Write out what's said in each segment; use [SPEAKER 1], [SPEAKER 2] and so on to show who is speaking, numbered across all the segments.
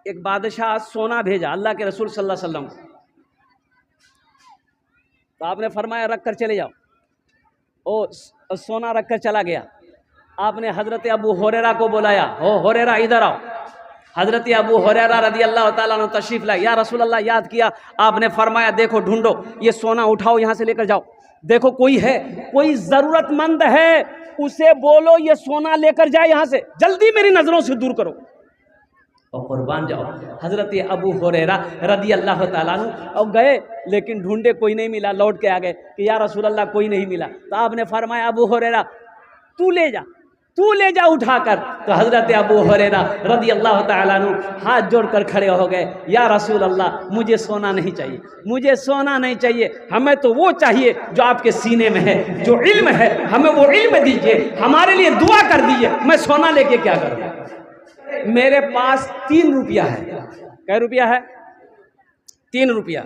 [SPEAKER 1] एक बादशाह सोना भेजा अल्लाह के रसूल सल्लल्लाहु अलैहि वसल्लम को, तो आपने फरमाया रख कर चले जाओ। ओ सोना रख कर चला गया। आपने हज़रत अबू हुरैरा को बुलाया, हो हुरैरा इधर आओ। हज़रत अबू हुरैरा रज़ी अल्लाह ताला अन्हु तशरीफ़ लाए। या रसूल अल्लाह, याद किया आपने फरमाया देखो ढूंढो, ये सोना उठाओ यहाँ से लेकर जाओ, देखो कोई है, कोई ज़रूरतमंद है, उसे बोलो ये सोना लेकर जाए यहाँ से, जल्दी मेरी नज़रों से दूर करो और कुर्बान जाओ। हज़रत अबू हुरैरा रज़ी अल्लाह ताला अन्हु और गए, लेकिन ढूंढे कोई नहीं मिला। लौट के आ गए कि या रसूल अल्लाह कोई नहीं मिला। तो आपने फरमाया अबू हुरैरा तू ले जा उठाकर। तो हज़रत अबू हुरैरा रज़ी अल्लाह ताला अन्हु हाथ जोड़कर खड़े हो गए, या रसूल अल्लाह मुझे सोना नहीं चाहिए, मुझे सोना नहीं चाहिए, हमें तो वो चाहिए जो आपके सीने में है, जो इल्म है, हमें वो इल्म दीजिए, हमारे लिए दुआ कर दीजिए, मैं सोना लेके क्या करूँ। मेरे पास 3 रुपया है। कै रुपया है? 3 रुपया।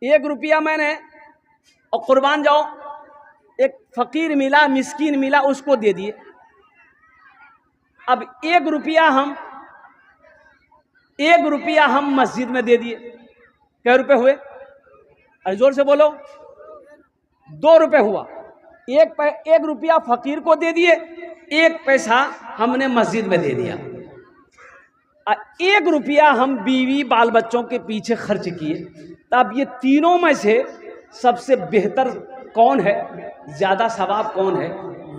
[SPEAKER 1] 1 रुपया मैंने और कुर्बान जाओ एक फ़कीर मिला, मिस्कीन मिला, उसको दे दिए। अब 1 रुपया हम मस्जिद में दे दिए। कै रुपए हुए? अरे जोर से बोलो। 2 रुपए हुआ। 1 रुपया फ़कीर को दे दिए, 1 पैसा हमने मस्जिद में दे दिया। 1 रुपया हम बीवी बाल बच्चों के पीछे खर्च किए। तब ये तीनों में से सबसे बेहतर कौन है, ज़्यादा सवाब कौन है?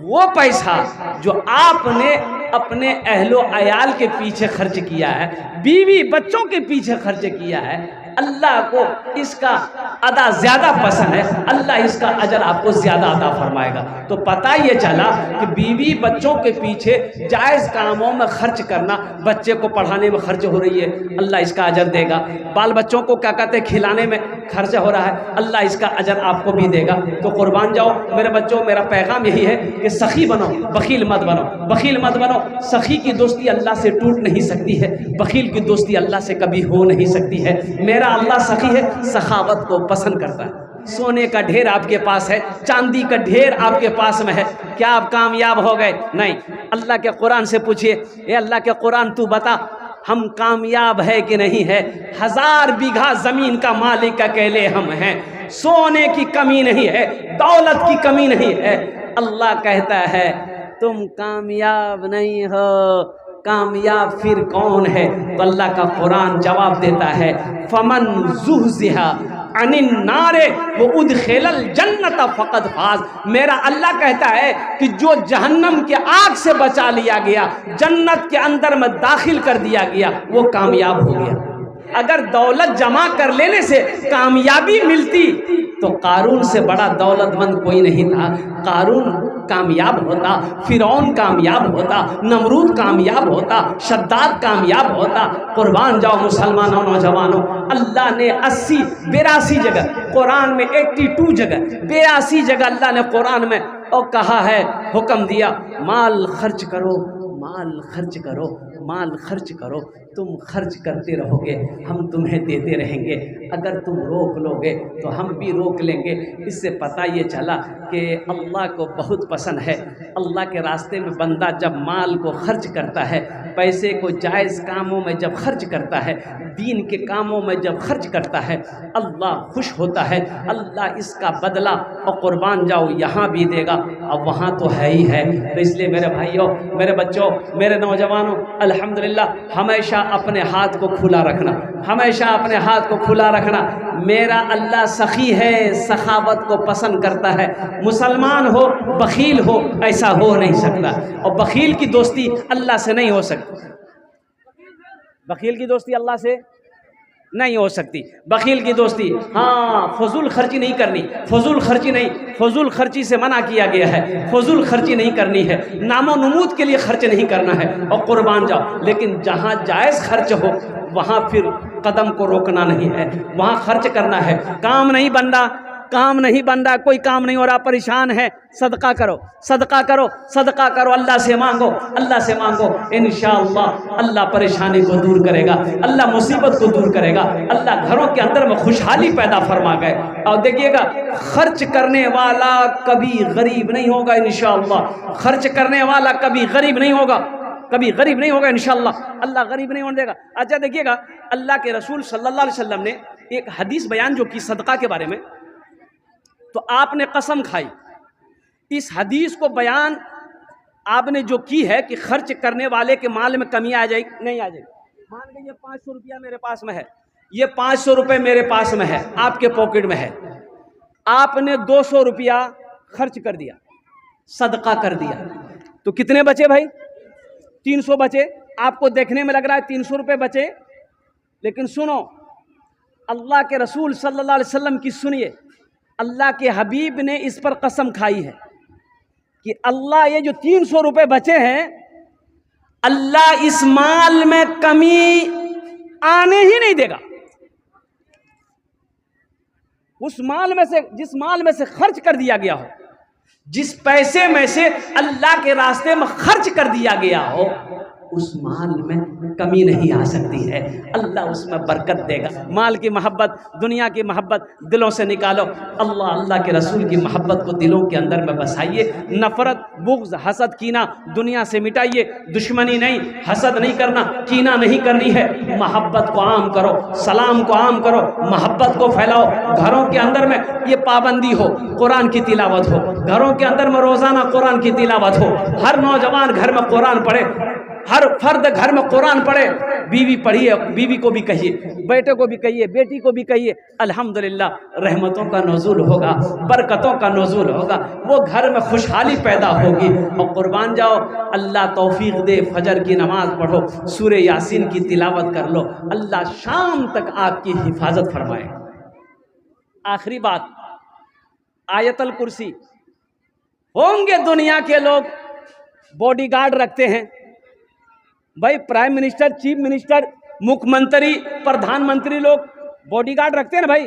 [SPEAKER 1] वो पैसा जो आपने अपने अहलो अयाल के पीछे खर्च किया है, बीवी बच्चों के पीछे खर्च किया है, अल्लाह को इसका अदा ज़्यादा पसंद है, अल्लाह इसका अजर आपको ज़्यादा अदा फरमाएगा। तो पता ये चला कि बीवी बच्चों के पीछे जायज़ कामों में खर्च करना, बच्चे को पढ़ाने में खर्च हो रही है, अल्लाह इसका अजर देगा। बाल बच्चों को क्या कहते हैं, खिलाने में खर्च हो रहा है, अल्लाह इसका अजर आपको भी देगा। तो कुर्बान जाओ मेरे बच्चों, मेरा पैगाम यही है कि सखी बनो, बखील मत बनो, बखील मत बनो। सखी की दोस्ती अल्लाह से टूट नहीं सकती है, बखील की दोस्ती अल्लाह से कभी हो नहीं सकती है। मेरा अल्लाह सखी है, सखावत को पसंद करता है। सोने का ढेर आपके पास है, चांदी का ढेर आपके पास में है, क्या आप कामयाब हो गए? नहीं। अल्लाह के कुरान से पूछिए, ये अल्लाह के कुरान तू बता हम कामयाब है कि नहीं है? 1000 बीघा जमीन का मालिक अकेले हम हैं, सोने की कमी नहीं है, दौलत की कमी नहीं है। अल्लाह कहता है तुम कामयाब नहीं हो, कामयाब फिर कौन है? तो अल्लाह का कुरान जवाब देता है फमन ज़ुहज़िहा अनिन नारे वो उदखिलल जन्नत फ़क़द फ़ाज़। मेरा अल्लाह कहता है कि जो जहन्नम के आग से बचा लिया गया, जन्नत के अंदर में दाखिल कर दिया गया, वो कामयाब हो गया। अगर दौलत जमा कर लेने से कामयाबी मिलती तो कारून से बड़ा दौलतमंद कोई नहीं था। कारून कामयाब होता, फिरौन कामयाब होता, नमरूद कामयाब होता, शद्दाद कामयाब होता। कुर्बान जाओ मुसलमानों, नौजवानों, अल्लाह ने 82 जगह, कुरान में 82 जगह, 82 जगह अल्लाह ने कुरान में और कहा है, हुक्म दिया माल खर्च करो, माल खर्च करो, माल खर्च करो। तुम खर्च करते रहोगे, हम तुम्हें देते रहेंगे। अगर तुम रोक लोगे तो हम भी रोक लेंगे। इससे पता ये चला कि अल्लाह को बहुत पसंद है। अल्लाह के रास्ते में बंदा जब माल को खर्च करता है, पैसे को जायज़ कामों में जब खर्च करता है, दीन के कामों में जब खर्च करता है, अल्लाह खुश होता है। अल्लाह इसका बदला और कुर्बान जाओ यहाँ भी देगा, अब वहाँ तो है ही है। तो इसलिए मेरे भाइयों, मेरे बच्चों, मेरे नौजवानों, अल्हम्दुलिल्लाह हमेशा अपने हाथ को खुला रखना, हमेशा अपने हाथ को खुला रखना। मेरा अल्लाह सखी है, सखावत को पसंद करता है। मुसलमान हो बखील हो, ऐसा हो नहीं सकता। और बखील की दोस्ती अल्लाह से नहीं हो सकती, बखील की दोस्ती अल्लाह से नहीं हो सकती। बखील की दोस्ती, हाँ, फजूल खर्ची नहीं करनी, फजूल खर्ची नहीं, फजूल खर्ची से मना किया गया है। फजूल खर्ची नहीं करनी है, नामो नमूद के लिए खर्च नहीं करना है। और कुर्बान जाओ, लेकिन जहाँ जायज़ खर्च हो वहाँ फिर कदम को रोकना नहीं है, वहाँ खर्च करना है। काम नहीं बन रहा, काम नहीं बन रहा, कोई काम नहीं हो रहा, परेशान है, सदका करो, सदका करो, सदका करो, अल्लाह से मांगो, अल्लाह से मांगो। इंशाअल्लाह अल्लाह परेशानी को दूर करेगा, अल्लाह मुसीबत को दूर करेगा, अल्लाह घरों के अंदर में खुशहाली पैदा फरमा गए। और देखिएगा, खर्च करने वाला कभी गरीब नहीं होगा इंशाअल्लाह, खर्च करने वाला कभी गरीब नहीं होगा। कभी गरीब नहीं होगा इंशाअल्लाह, अल्लाह गरीब नहीं होने देगा। अच्छा देखिएगा, अल्लाह के रसूल सल्लल्लाहु अलैहि वसल्लम ने एक हदीस बयान जो की सदका के बारे में, तो आपने कसम खाई, इस हदीस को बयान आपने जो की है कि खर्च करने वाले के माल में कमी आ जाएगी, नहीं आ जाएगी। मान लीजिए 500 रुपया मेरे पास में है, ये 500 रुपये मेरे पास में है, आपके पॉकेट में है, आपने 200 रुपया खर्च कर दिया, सदका कर दिया, तो कितने बचे भाई? 300 बचे। आपको देखने में लग रहा है 300 रुपये बचे, लेकिन सुनो, अल्लाह के रसूल सल्लल्लाहु अलैहि वसल्लम की सुनिए, अल्लाह के हबीब ने इस पर कसम खाई है कि अल्लाह ये जो 300 रुपये बचे हैं, अल्लाह इस माल में कमी आने ही नहीं देगा। उस माल में से, जिस माल में से खर्च कर दिया गया हो, जिस पैसे में से अल्लाह के रास्ते में खर्च कर दिया गया हो, उस माल में कमी नहीं आ सकती है, अल्लाह उसमें बरकत देगा। माल की मोहब्बत, दुनिया की मोहब्बत दिलों से निकालो, अल्लाह अल्लाह के रसूल की मोहब्बत को दिलों के अंदर में बसाइए। नफरत, बुग़्ज़, हसद, कीना दुनिया से मिटाइए। दुश्मनी नहीं, हसद नहीं करना, कीना नहीं करनी है, मोहब्बत को आम करो, सलाम को आम करो, मोहब्बत को फैलाओ। घरों के अंदर में ये पाबंदी हो, कुरान की तिलावत हो, घरों के अंदर में रोज़ाना कुरान की तिलावत हो, हर नौजवान घर में कुरान पढ़े, हर फर्द घर में कुरान पढ़े। बीवी पढ़िए, बीवी को भी कहिए, बेटे को भी कहिए, बेटी को भी कहिए, अल्हम्दुलिल्लाह रहमतों का नुज़ूल होगा, बरकतों का नुज़ूल होगा, वो घर में खुशहाली पैदा होगी। और कुर्बान जाओ, अल्लाह तौफीक दे, फजर की नमाज पढ़ो, सूरे यासीन की तिलावत कर लो, अल्लाह शाम तक आपकी हिफाजत फरमाए। आखिरी बात, आयतल कुर्सी। होंगे दुनिया के लोग बॉडीगार्ड रखते हैं, भाई प्राइम मिनिस्टर, चीफ मिनिस्टर, मुख्यमंत्री, प्रधानमंत्री लोग बॉडीगार्ड रखते हैं ना भाई।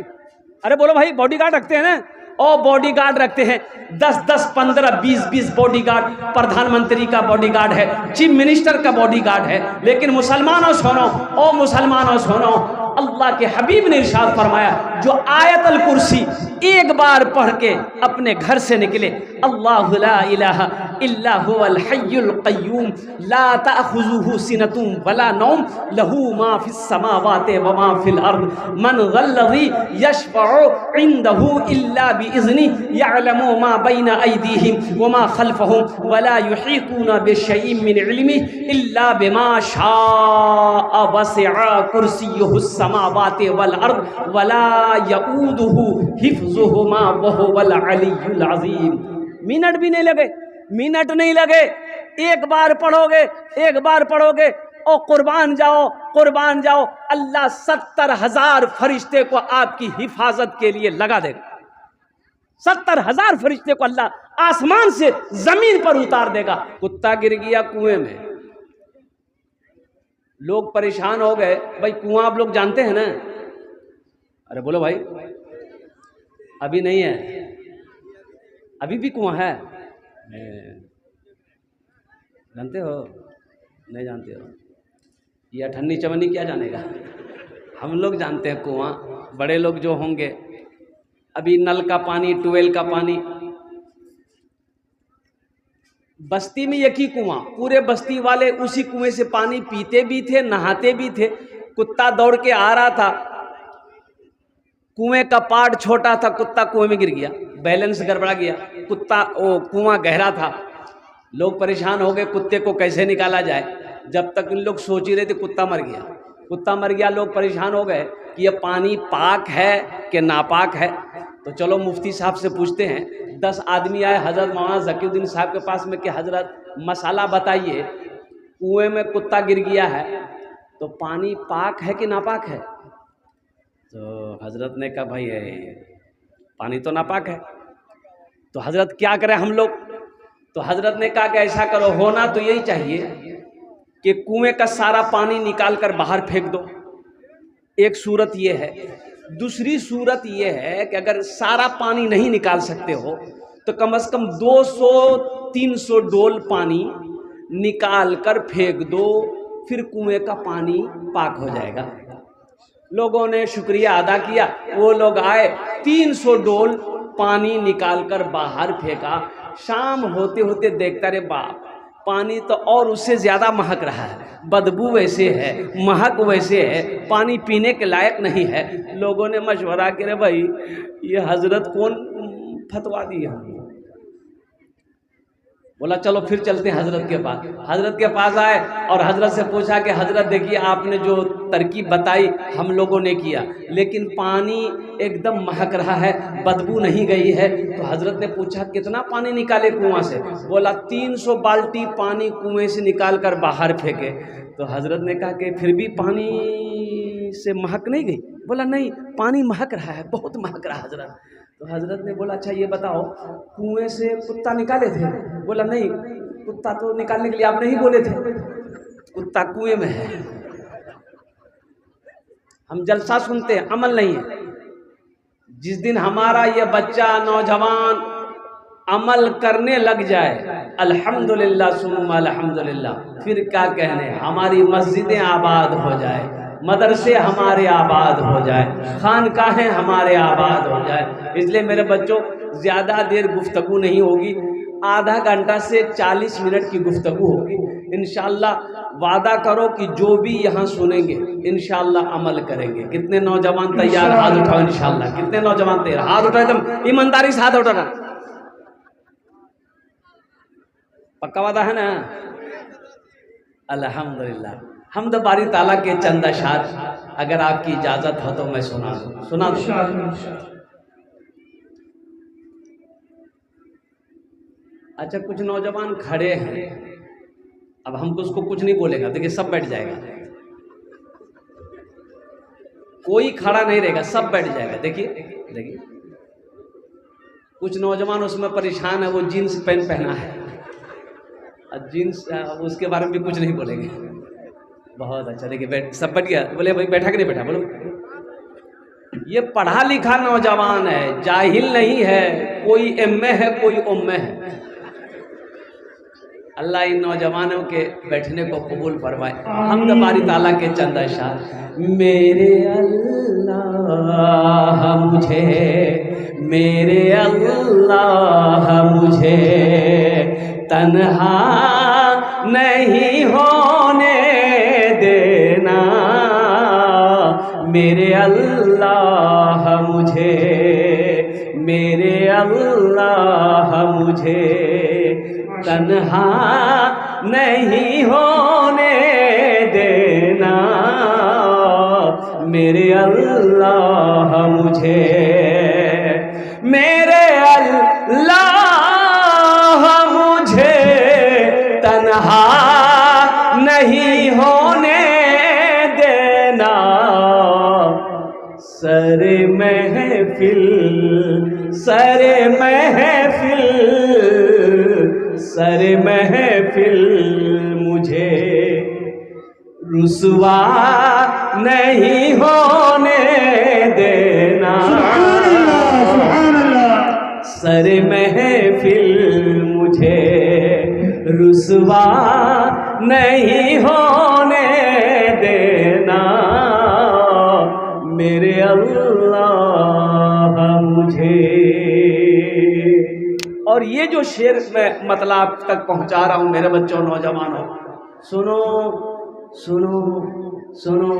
[SPEAKER 1] अरे बोलो भाई, बॉडीगार्ड रखते हैं ना? और बॉडीगार्ड रखते हैं 10-10, 15, 20-20 बॉडीगार्ड। प्रधानमंत्री का बॉडीगार्ड है, चीफ मिनिस्टर का बॉडीगार्ड है। लेकिन मुसलमानों सुनो, ओ मुसलमानों सुनो, अल्लाह के हबीब ने इरशाद फरमाया, जो आयतल कुर्सी एक बार पढ़ के अपने घर से निकले, अल्लाहु ला इलाहा इल्ला हुवल हय्युल क़य्यूम ला ताख़ुज़ुहु सिनतुन वला नौम लहू मा फ़िस समावाति व मा फ़िल अर्द मन ज़ल्लज़ी यशफ़अु इंदहु इल्ला बिइज़्नि यअलमु मा बैना अयदीहिम व मा ख़ल्फ़हुम वला युहीतूना बिशैइन मिन इल्मिहि इल्ला बिमा शाअ वसिअ कुर्सियुहुस समावाति वल अर्द वला यऊदुहु हिफ्ज़ुहुमा व हुवल अलिय्युल अज़ीम। मिनट भी नहीं लगे, मिनट नहीं लगे, एक बार पढ़ोगे, एक बार पढ़ोगे और कुर्बान जाओ, कुर्बान जाओ, अल्लाह 70,000 फरिश्ते को आपकी हिफाजत के लिए लगा देगा। 70,000 फरिश्ते को अल्लाह आसमान से जमीन पर उतार देगा। कुत्ता गिर गया कुएं में, लोग परेशान हो गए, भाई कुआं आप लोग जानते हैं ना? अरे बोलो भाई, अभी नहीं है, अभी भी कुआं है, जानते हो? नहीं जानते हो? ये अठन्नी चवन्नी क्या जानेगा? हम लोग जानते हैं कुआं, बड़े लोग जो होंगे। अभी नल का पानी, ट्यूबवेल का पानी, बस्ती में एक ही कुआं, पूरे बस्ती वाले उसी कुएं से पानी पीते भी थे, नहाते भी थे। कुत्ता दौड़ के आ रहा था, कुएं का पार्ट छोटा था, कुत्ता कुएं में गिर गया, बैलेंस गड़बड़ा गया, कुत्ता, वो कुआं गहरा था। लोग परेशान हो गए, कुत्ते को कैसे निकाला जाए। जब तक इन लोग सोच ही रहे थे, कुत्ता मर गया, कुत्ता मर गया। लोग परेशान हो गए कि ये पानी पाक है कि नापाक है। तो चलो मुफ्ती साहब से पूछते हैं। 10 आदमी आए हज़रत मौलाना ज़कीउद्दीन साहब के पास में कि हज़रत मसाला बताइए, कुएं में कुत्ता गिर गया है तो पानी पाक है कि नापाक है? तो हज़रत ने कहा भाई पानी तो नापाक है। तो हज़रत क्या करें हम लोग? तो हज़रत ने कहा कि ऐसा करो, होना तो यही चाहिए कि कुएं का सारा पानी निकाल कर बाहर फेंक दो। एक सूरत ये है। दूसरी सूरत ये है कि अगर सारा पानी नहीं निकाल सकते हो तो कम से कम 200-300 डोल पानी निकाल कर फेंक दो, फिर कुएं का पानी पाक हो जाएगा। लोगों ने शुक्रिया अदा किया, वो लोग आए, 300 डोल पानी निकाल कर बाहर फेंका। शाम होते होते देखता रे बाप, पानी तो और उससे ज़्यादा महक रहा है, बदबू वैसे है, महक वैसे है, पानी पीने के लायक नहीं है। लोगों ने मशवरा करे भाई ये हजरत कौन फतवा दिया। बोला चलो फिर चलते हैं हजरत के पास। हजरत के पास आए और हजरत से पूछा कि हजरत देखिए आपने जो तरकीब बताई हम लोगों ने किया, लेकिन पानी एकदम महक रहा है, बदबू नहीं गई है। तो हजरत ने पूछा कितना पानी निकाले कुआं से? बोला 300 बाल्टी पानी कुएं से निकाल कर बाहर फेंके। तो हजरत ने कहा कि फिर भी पानी से महक नहीं गई? बोला नहीं, पानी महक रहा है, बहुत महक रहा है हजरत। तो हजरत ने बोला अच्छा ये बताओ कुएं से कुत्ता निकाले थे? बोला नहीं, कुत्ता तो निकालने के लिए आप नहीं बोले थे, कुत्ता कुएं में है। हम जलसा सुनते हैं, अमल नहीं है। जिस दिन हमारा ये बच्चा नौजवान अमल करने लग जाए, अल्हम्दुलिल्लाह सुम्मा अल्हम्दुलिल्लाह, फिर क्या कहने, हमारी मस्जिदें आबाद हो जाए, मदरसे हमारे आबाद हो जाए, खानकाहें हमारे आबाद हो जाए। इसलिए मेरे बच्चों ज़्यादा देर गुफ्तगू नहीं होगी, आधा घंटा से 40 मिनट की गुफ्तगू होगी। इंशाअल्लाह वादा करो कि जो भी यहाँ सुनेंगे इंशाअल्लाह अमल करेंगे। कितने नौजवान तैयार? हाथ उठाओ इंशाअल्लाह। कितने नौजवान तैयार? हाथ उठाओ, एकदम ईमानदारी से हाथ उठाना। पक्का वादा है ना? अल्हम्दुलिल्लाह। हम तो बारी ताला के चंद अशार अगर आपकी इजाजत हो तो मैं सुना दूं। अच्छा कुछ नौजवान खड़े हैं, अब हम तो उसको कुछ नहीं बोलेगा, देखिए सब बैठ जाएगा, कोई खड़ा नहीं रहेगा, सब बैठ जाएगा। देखिए देखिए कुछ नौजवान उसमें परेशान है, वो जीन्स पैंट पहना है, जीन्स उसके बारे में भी कुछ नहीं बोलेंगे। बहुत अच्छा, देखिए बैठ, सब बैठ गया। बोले भाई बैठा कि नहीं बैठा? बोलो ये पढ़ा लिखा नौजवान है, जाहिल नहीं है, कोई एमए है कोई उम्मे है। अल्लाह इन नौजवानों के बैठने को कबूल फरमाए। हम दबारी ताला के चंद अशार। मेरे अल्लाह मुझे, मेरे अल्लाह मुझे तन्हा नहीं होने देना, मेरे अल्लाह मुझे, मेरे अल्लाह मुझे तन्हा नहीं होने देना, मेरे अल्लाह मुझे, मेरे अल्लाह मुझे तन्हा नहीं होने देना। सरे महफिल, सरे महफिल, सरे महफिल मुझे रुसवा नहीं होने देना, सरे महफिल मुझे रुसवा नहीं होने देना, मेरे अल्लाह मुझे। और ये जो शेर मैं मतलब आप तक पहुंचा रहा हूं मेरे बच्चों नौजवानों, सुनो सुनो सुनो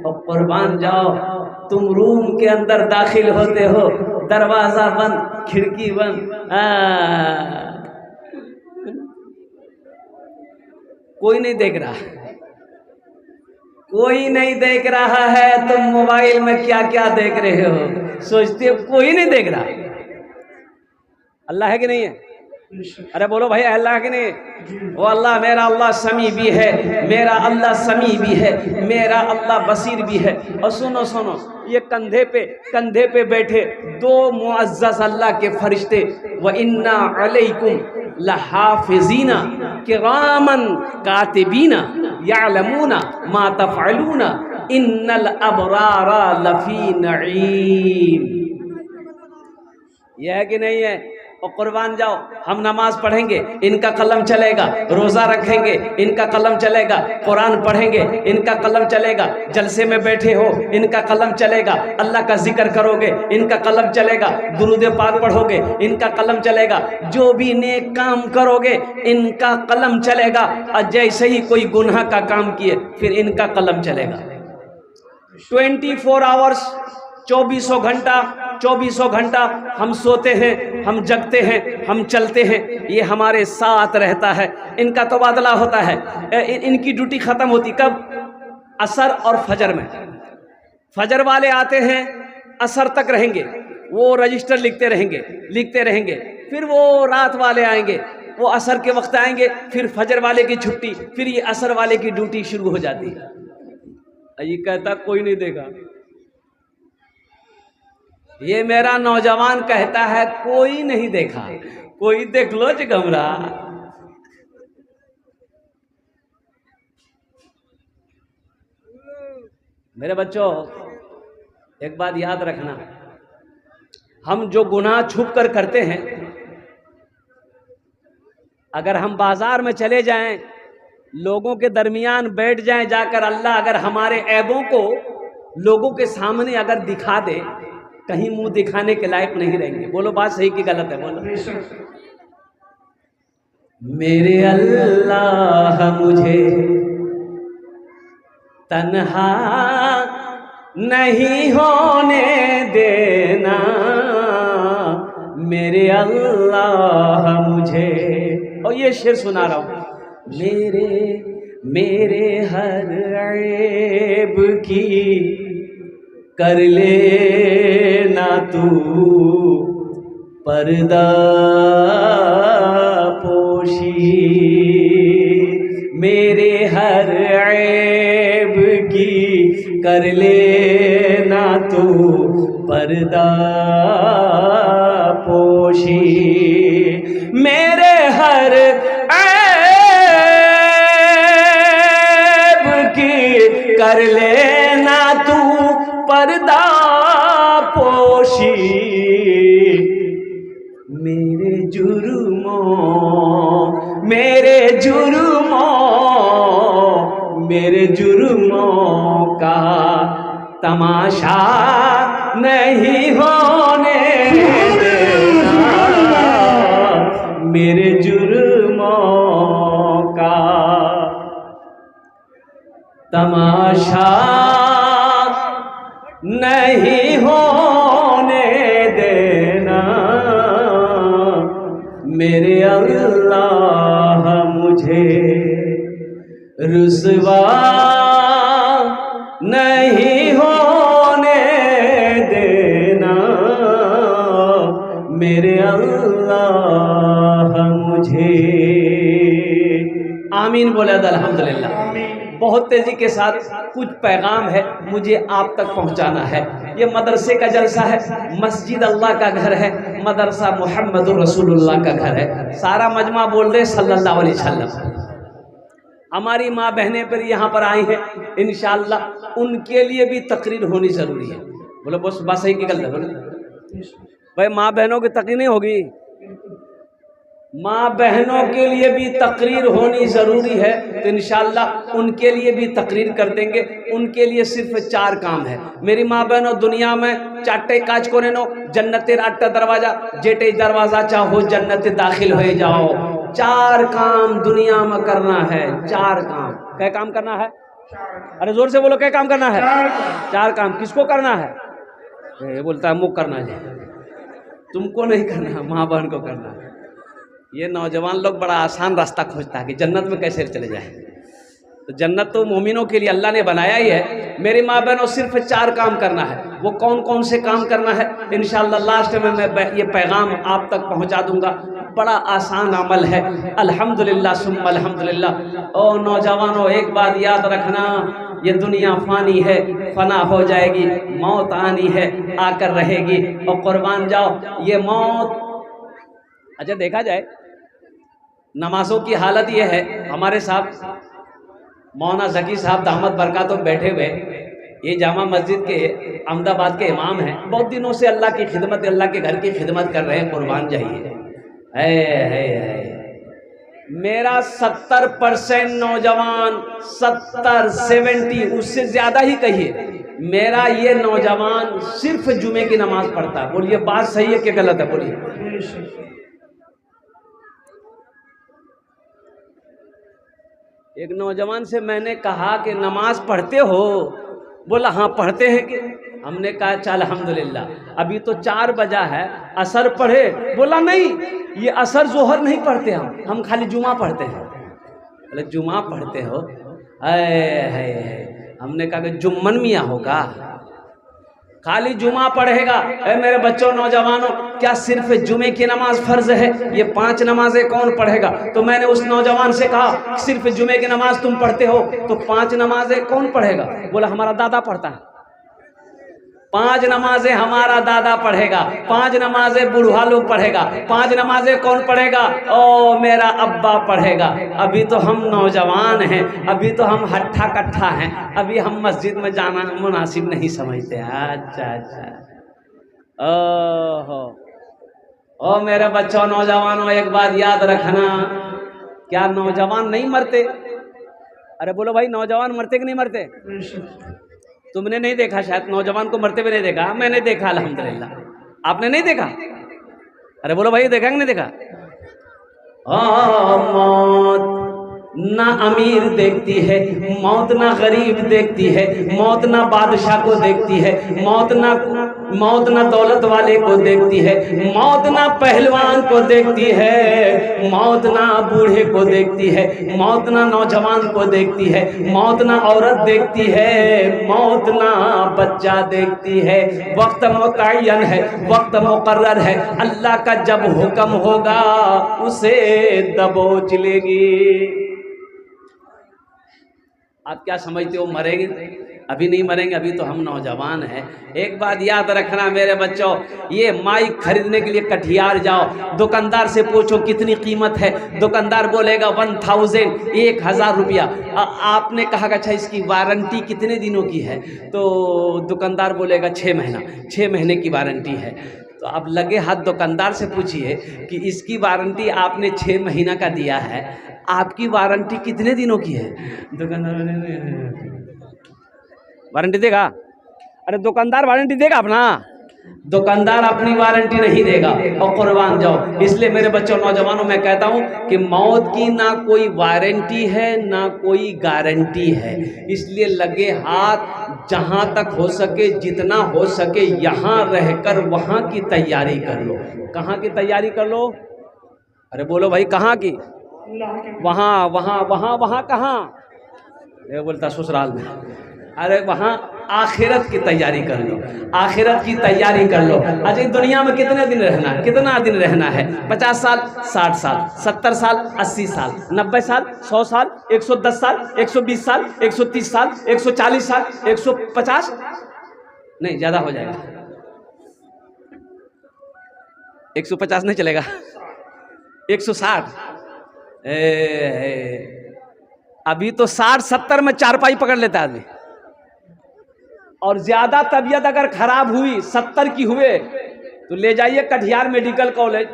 [SPEAKER 1] और कुर्बान जाओ। तुम रूम के अंदर दाखिल होते हो, दरवाजा बंद, खिड़की बंद, कोई नहीं देख रहा, कोई नहीं देख रहा है। तुम मोबाइल में क्या क्या देख रहे हो, सोचते हो कोई नहीं देख रहा। अल्लाह है कि नहीं है? अरे बोलो भाई अल्लाह के नहीं? वो अल्लाह, मेरा अल्लाह समी भी है, मेरा अल्लाह समी भी है, मेरा अल्लाह बसीर भी है। और सुनो सुनो, ये कंधे पे बैठे दो मुअज़्ज़ज़ अल्लाह के फरिश्ते, व इन्ना अलैकुम लहाफ़िज़ीना किरामन कातिबीना यअलमूना मा तफ़अलूना इन्नल अबरारा लफ़ी नईम। यह है कि नहीं है? और कुर्बान जाओ, हम नमाज पढ़ेंगे इनका कलम चलेगा, रोज़ा रखेंगे इनका कलम चलेगा, कुरान पढ़ेंगे इनका कलम चलेगा, जलसे में बैठे हो इनका कलम चलेगा, अल्लाह का जिक्र करोगे इनका कलम चलेगा, दुरूद पाक पढ़ोगे इनका कलम चलेगा, जो भी नेक काम करोगे इनका कलम चलेगा, और जैसे ही कोई गुनाह का काम किए फिर इनका कलम चलेगा। 24 आवर्स, 2400 घंटा हम सोते हैं, हम जगते हैं, हम चलते हैं, ये हमारे साथ रहता है। इनका तबादला होता है, इनकी ड्यूटी ख़त्म होती कब? असर और फजर में। फजर वाले आते हैं, असर तक रहेंगे, वो रजिस्टर लिखते रहेंगे, फिर वो रात वाले आएंगे, वो असर के वक्त आएंगे, फिर फजर वाले की छुट्टी, फिर ये असर वाले की ड्यूटी शुरू हो जाती है। ये कहता कोई नहीं देगा, ये मेरा नौजवान कहता है कोई नहीं देखा, कोई देख लो जगमरा। मेरे बच्चों, एक बात याद रखना, हम जो गुनाह छुप कर करते हैं, अगर हम बाजार में चले जाएं, लोगों के दरमियान बैठ जाएं जाकर, अल्लाह अगर हमारे ऐबों को लोगों के सामने अगर दिखा दे, कहीं मुंह दिखाने के लायक नहीं रहेंगे। बोलो बात सही कि गलत है? बोलो। मेरे अल्लाह मुझे तन्हा नहीं होने देना, मेरे अल्लाह मुझे, और ये शेर सुना रहा हूं, मेरे हर ऐब की कर लेना तू पर्दा पोशी, मेरे हर ऐब की कर लेना तू पर्दा पोशी, मेरे हर ऐब की कर लेना तू पर्दा पोशी, मेरे जुर्मों का तमाशा नहीं होने देना, मेरे जुर्मों का तमाशा नहीं होने देना, मेरे अल्लाह मुझे रुसवा नहीं होने देना, मेरे अल्लाह मुझे। आमीन बोले अल्हम्दुलिल्लाह। बहुत तेजी के साथ कुछ पैगाम है, मुझे आप तक पहुंचाना है। ये मदरसे का जलसा है, मस्जिद अल्लाह का घर है, मदरसा मुहम्मदुर रसूलुल्लाह का घर है। सारा मजमा बोल रहे सल्लल्लाहु अलैहि वसल्लम। हमारी माँ बहनें पर यहाँ पर आई हैं, इंशाअल्लाह उनके लिए भी तकरीर होनी ज़रूरी है। बोलो बस बात सही की गलत है? बोलो भाई, माँ बहनों की तकरीर नहीं होगी, माँ बहनों के लिए भी तकरीर होनी ज़रूरी है, तो इंशाअल्लाह उनके लिए भी तकरीर कर देंगे। उनके लिए सिर्फ 4 काम है। मेरी माँ बहनों, दुनिया में चाटे काज को नो जन्नते 8 दरवाजा, जेटे दरवाजा चाहो जन्नत दाखिल हो जाओ। 4 काम दुनिया में करना है, 4 काम। क्या काम करना है? अरे जोर से बोलो, क्या काम करना है? 4 काम। किसको करना है? ये बोलता है मुख करना है, तुमको नहीं करना, माँ बहन को करना है। ये नौजवान लोग बड़ा आसान रास्ता खोजता है कि जन्नत में कैसे चले जाए। तो जन्नत तो मोमिनों के लिए अल्लाह ने बनाया ही है। मेरी माँ बहनों, सिर्फ 4 काम करना है। वो कौन कौन से काम करना है, इंशाअल्लाह लास्ट में मैं ये पैगाम आप तक पहुँचा दूँगा। बड़ा आसान अमल है। अल्हम्दुलिल्लाह सुम्मा अल्हम्दुलिल्लाह। ओ नौजवानों, एक बात याद रखना, ये दुनिया फानी है, फना हो जाएगी, मौत आनी है, आकर रहेगी, और कुर्बान जाओ ये मौत। अच्छा, देखा जाए नमाजों की हालत ये है, हमारे साहब मौलाना जकी साहब दामद बरकातुहू बैठे हुए, ये जामा मस्जिद के अहमदाबाद के इमाम हैं। बहुत दिनों से अल्लाह की खिदमत, अल्लाह के घर की खिदमत कर रहे हैं, कुर्बान जाइए। है। मेरा 70% नौजवान, 70 उससे ज्यादा ही कहिए, मेरा ये नौजवान सिर्फ जुमे की नमाज पढ़ता है। बोलिए बात सही है कि गलत है? बोलिए। एक नौजवान से मैंने कहा कि नमाज पढ़ते हो? बोला हाँ पढ़ते हैं। कि हमने कहा चल अल्हम्दुलिल्लाह, अभी तो 4 बजा है, असर पढ़े? बोला नहीं, ये असर जोहर नहीं पढ़ते, हम खाली जुमा पढ़ते हैं। बोले जुमा पढ़ते हो? है। हमने कहा कि जुम्मन मियाँ होगा, खाली जुमा पढ़ेगा? मेरे बच्चों नौजवानों, क्या सिर्फ जुमे की नमाज फर्ज है? ये 5 नमाजें कौन पढ़ेगा? तो मैंने उस नौजवान से कहा सिर्फ जुमे की नमाज तुम पढ़ते हो तो 5 नमाजें कौन पढ़ेगा? बोला हमारा दादा पढ़ता है। 5 नमाजें हमारा दादा पढ़ेगा, 5 नमाजें बूढ़ा लोग पढ़ेगा, 5 नमाजें कौन पढ़ेगा? ओ मेरा अब्बा पढ़ेगा। अभी तो हम नौजवान हैं, अभी तो हम हट्ठा कट्ठा हैं, अभी हम मस्जिद में जाना मुनासिब नहीं समझते। अच्छा। ओहो, ओ मेरे बच्चों नौजवानों, एक बात याद रखना, क्या नौजवान नहीं मरते? अरे बोलो भाई, नौजवान मरते कि नहीं मरते? तुमने नहीं देखा शायद, नौजवान को मरते हुए नहीं देखा, मैंने देखा अल्हम्दुलिल्लाह। आपने नहीं देखा? अरे बोलो भाई, देखा कि नहीं देखा? मौत ना अमीर देखती है, मौत ना गरीब देखती है, मौत ना बादशाह को देखती है, मौत ना दौलत वाले को देखती है, मौत ना पहलवान को देखती है, मौत ना बूढ़े को देखती है, मौत ना नौजवान को देखती है, मौत ना औरत देखती है, मौत ना बच्चा देखती है। वक्त मुतय्यन है, वक्त मुकर्रर है, अल्लाह का जब हुक्म होगा उसे दबोच लेगी। आप क्या समझते हो मरेंगे? अभी नहीं मरेंगे, अभी तो हम नौजवान हैं। एक बात याद रखना मेरे बच्चों, ये माइक खरीदने के लिए कटिहार जाओ, दुकानदार से पूछो कितनी कीमत है, दुकानदार बोलेगा 1000 रुपया। आपने कहा अच्छा इसकी वारंटी कितने दिनों की है? तो दुकानदार बोलेगा 6 महीना, 6 महीने की वारंटी है। तो आप लगे हाथ दुकानदार से पूछिए कि इसकी वारंटी आपने 6 महीना का दिया है, आपकी वारंटी कितने दिनों की है? दुकानदार वारंटी देगा? अरे दुकानदार वारंटी देगा अपना? दुकानदार अपनी वारंटी नहीं देगा, और कुर्बान जाओ। इसलिए मेरे बच्चों नौजवानों, मैं कहता हूं कि मौत की ना कोई वारंटी है ना कोई गारंटी है। इसलिए लगे हाथ जहां तक हो सके, जितना हो सके यहां रहकर वहां की तैयारी कर लो। कहां की तैयारी कर लो? अरे बोलो भाई, कहां की? वहां कहां? ये बोलता ससुराल में। अरे वहां आखिरत की तैयारी कर लो, आखिरत की तैयारी कर लो। अच्छा दुनिया में कितने दिन रहना है? कितना दिन रहना है? 50 साल, 60 साल, 70 साल, 80 साल, 90 साल, 100 साल, 110 साल, 120 साल, 130 साल, 140 साल, 150? नहीं, ज्यादा हो जाएगा। 150 नहीं चलेगा, 160। अभी तो 60-70 में चारपाई पकड़ लेता आदमी। और ज्यादा तबीयत अगर खराब हुई, 70 की हुए, तो ले जाइए कटिहार मेडिकल कॉलेज,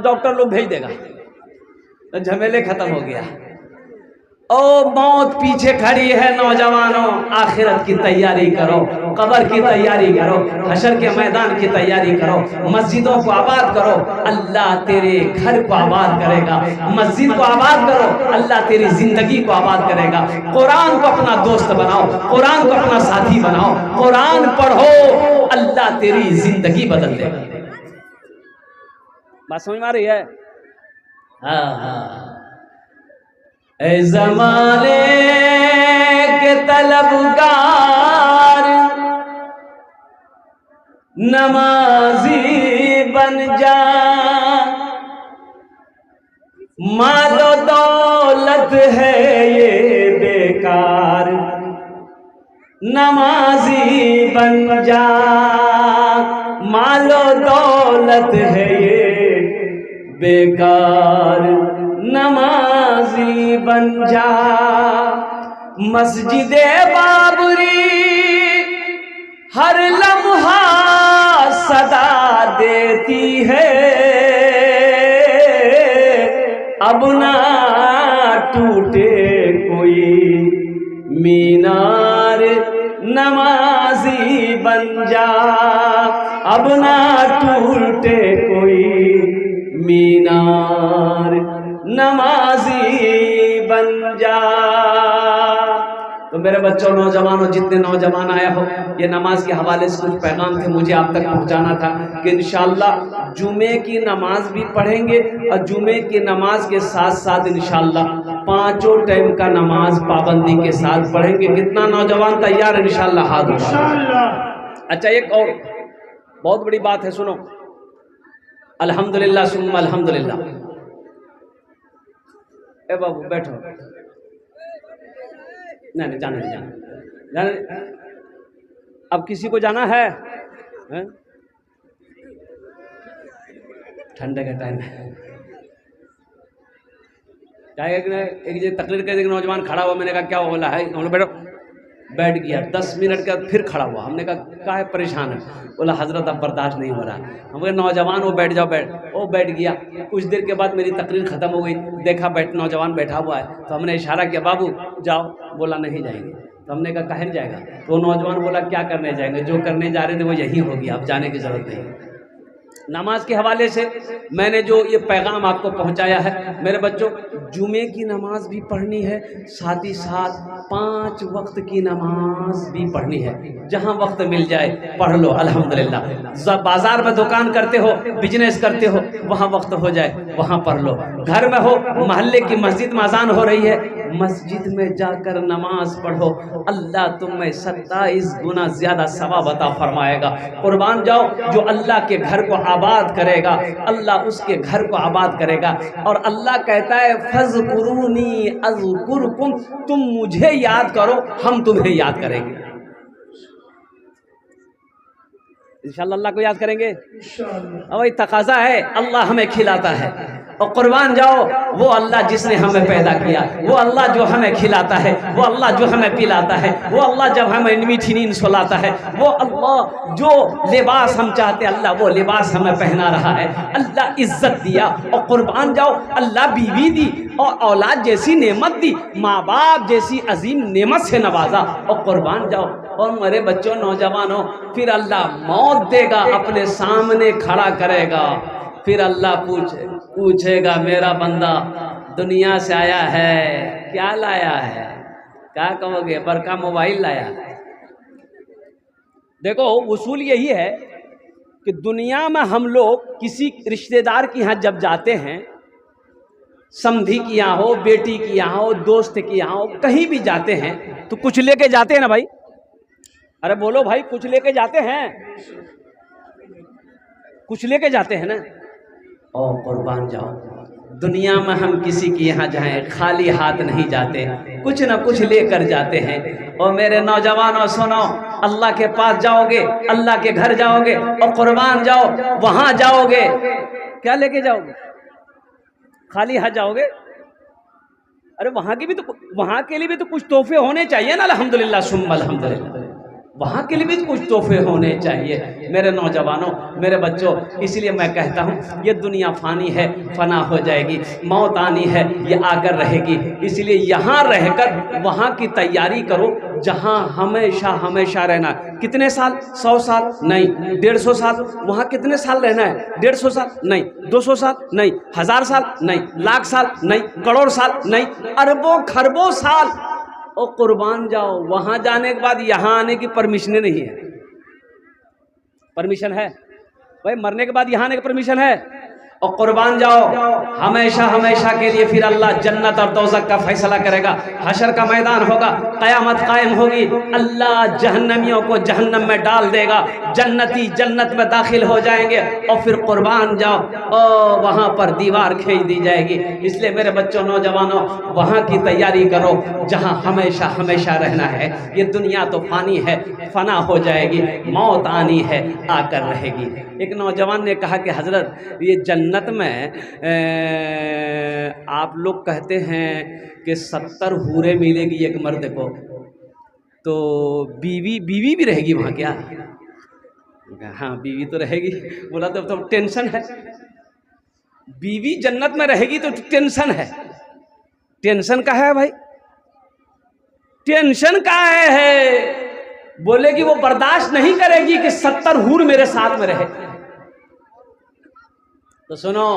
[SPEAKER 1] डॉक्टर लोग भेज देगा, तो झमेले खत्म हो गया। ओ मौत पीछे खड़ी है नौजवानों, आखिरत की तैयारी करो, कब्र की तैयारी करो, हशर के मैदान की तैयारी करो, मस्जिदों को आबाद करो, अल्लाह तेरे घर को आबाद करेगा। मस्जिद को आबाद करो, अल्लाह तेरी जिंदगी को आबाद करेगा। कुरान को अपना दोस्त बनाओ, कुरान को अपना साथी बनाओ, कुरान पढ़ो, अल्लाह तेरी जिंदगी बदल देगा। बात समझ में आ रही है? हाँ। ऐ ज़माने के तलबगार, नमाजी बन जा, मालो दौलत है ये बेकार, नमाजी बन जा, मालो दौलत है ये बेकार, नमाजी बन जा। मस्जिदे बाबरी हर लम्हा सदा देती है, अब ना टूटे कोई मीनार, नमाजी बन जा। अब ना टूटे कोई मीनार, नमाजी बन जा। तो मेरे बच्चों, नौजवानों, जितने नौजवान आया हो, ये नमाज के हवाले से कुछ पैगाम थे मुझे आप तक पहुंचाना था कि इंशाअल्लाह जुमे की नमाज भी पढ़ेंगे और जुमे की नमाज के साथ साथ इंशाअल्लाह 5 टाइम का नमाज पाबंदी के साथ पढ़ेंगे। कितना नौजवान तैयार है? इंशाअल्लाह हाथ उठाओ। अच्छा, एक और बहुत बड़ी बात है, सुनो। अल्हम्दुलिल्लाह सुम्मा अल्हम्दुलिल्लाह। ए बाबू बैठो। नहीं जाने। अब किसी को जाना है? ठंडे का टाइम है। एक जो तकरीर के नौजवान खड़ा हुआ, मैंने कहा क्या बोला है? हम लोग बैठो, बैठ गया। 10 मिनट के बाद फिर खड़ा हुआ। हमने कहा क्या है, परेशान है? बोला हजरत अब बर्दाश्त नहीं हो रहा। हम कहे नौजवान वो बैठ जाओ। वो बैठ गया। कुछ देर के बाद मेरी तकरीर ख़त्म हो गई, देखा नौजवान बैठा हुआ है, तो हमने इशारा किया बाबू जाओ। बोला नहीं जाएंगे। तो हमने कहा काहे जाएगा? तो नौजवान बोला क्या करने जाएंगे, जो करने जा रहे थे वो यही होगी, अब जाने की ज़रूरत नहीं। नमाज के हवाले से मैंने जो ये पैगाम आपको पहुंचाया है, मेरे बच्चों, जुमे की नमाज भी पढ़नी है, साथ ही साथ 5 वक्त की नमाज भी पढ़नी है। जहां वक्त मिल जाए पढ़ लो, अल्हम्दुलिल्लाह। बाजार में दुकान करते हो, बिजनेस करते हो, वहां वक्त हो जाए वहां पढ़ लो। घर में हो, मोहल्ले की मस्जिद में अजान हो रही है, मस्जिद में जाकर नमाज पढ़ो। अल्लाह तुम्हें 27 गुना ज्यादा सवाब अता फरमाएगा। कुर्बान जाओ, जो अल्लाह के घर को आबाद करेगा, अल्लाह उसके घर को आबाद करेगा। और अल्लाह कहता है फज़कुरूनी अज़कुरकुम, तुम मुझे याद करो, हम तुम्हें याद करेंगे। इंशाअल्लाह अल्लाह को याद करेंगे। और वही तकाजा है, अल्लाह हमें खिलाता है। और कुर्बान जाओ, वो अल्लाह जिसने हमें पैदा किया, वो अल्लाह जो हमें खिलाता है, वो अल्लाह जो हमें पिलाता है, वो अल्लाह जब हमें मीठी नींद सुलाता है, वो अल्लाह जो लिबास हम चाहते हैं, अल्लाह वो लिबास हमें पहना रहा है। अल्लाह इज्जत दिया। और कुर्बान जाओ, अल्लाह बीवी दी और औलाद जैसी नेमत दी, माँ बाप जैसी अजीम नेमत से नवाजा। और कुर्बान जाओ, और मेरे बच्चों, नौजवानों, फिर अल्लाह मौत देगा, अपने सामने खड़ा करेगा। फिर अल्लाह पूछेगा मेरा बंदा दुनिया से आया है, क्या लाया है? क्या कहोगे? बड़का मोबाइल लाया। देखो, उसूल यही है कि दुनिया में हम लोग किसी रिश्तेदार के यहाँ जब जाते हैं, समधी की यहाँ हो, बेटी की यहाँ हो, दोस्त की यहाँ हो, कहीं भी जाते हैं तो कुछ लेके जाते हैं ना भाई? अरे बोलो भाई, कुछ लेके जाते हैं? कुछ लेके जाते हैं ना? और कुर्बान जाओ, दुनिया में हम किसी के यहाँ जाएं खाली हाथ नहीं जाते, कुछ ना कुछ लेकर जाते हैं। और मेरे नौजवानों सुनो, अल्लाह के पास जाओगे, अल्लाह के घर जाओगे और कुर्बान जाओ, वहां जाओगे, क्या लेके जाओगे? खाली हाथ जाओगे? अरे वहां के लिए भी तो कुछ तोहफे होने चाहिए ना। अल्हम्दुलिल्लाह सुम्मा अल्हम्दुलिल्लाह, वहाँ के लिए भी कुछ तोहफे होने चाहिए। मेरे नौजवानों, मेरे बच्चों, इसलिए मैं कहता हूँ ये दुनिया फानी है, फना हो जाएगी, मौत आनी है, ये आकर रहेगी। इसलिए यहाँ रहकर वहाँ की तैयारी करो जहाँ हमेशा हमेशा रहना। कितने साल? 100 साल नहीं, 150 साल। वहाँ कितने साल रहना है? 150 साल नहीं, 200 साल नहीं, 1000 साल नहीं, लाख साल नहीं, करोड़ साल नहीं, अरबों खरबों साल। और कुर्बान जाओ, वहां जाने के बाद यहां आने की परमिशन नहीं है। परमिशन है भाई? मरने के बाद यहां आने की परमिशन है? और कुर्बान जाओ, हमेशा हमेशा के लिए फिर अल्लाह जन्नत और दोज़ख का फैसला करेगा। हशर का मैदान होगा, क़यामत कायम होगी, अल्लाह जहन्नमियों को जहन्नम में डाल देगा, जन्नती जन्नत में दाखिल हो जाएंगे। और फिर कुर्बान जाओ, और वहाँ पर दीवार खींच दी जाएगी। इसलिए मेरे बच्चों, नौजवानों, वहाँ की तैयारी करो जहाँ हमेशा हमेशा रहना है। ये दुनिया तो फानी है, फना हो जाएगी, मौत आनी है, आकर रहेगी। एक नौजवान ने कहा कि हजरत, ये जन्नत में आप लोग कहते हैं कि 70 हूरें मिलेगी एक मर्द को, तो बीवी भी रहेगी वहाँ क्या? हाँ बीवी तो रहेगी। बोला तो टेंशन है। बीवी जन्नत में रहेगी तो टेंशन है। टेंशन का है भाई, टेंशन का है। बोले कि वो बर्दाश्त नहीं करेगी कि 70 हूर मेरे साथ में रहे। तो सुनो,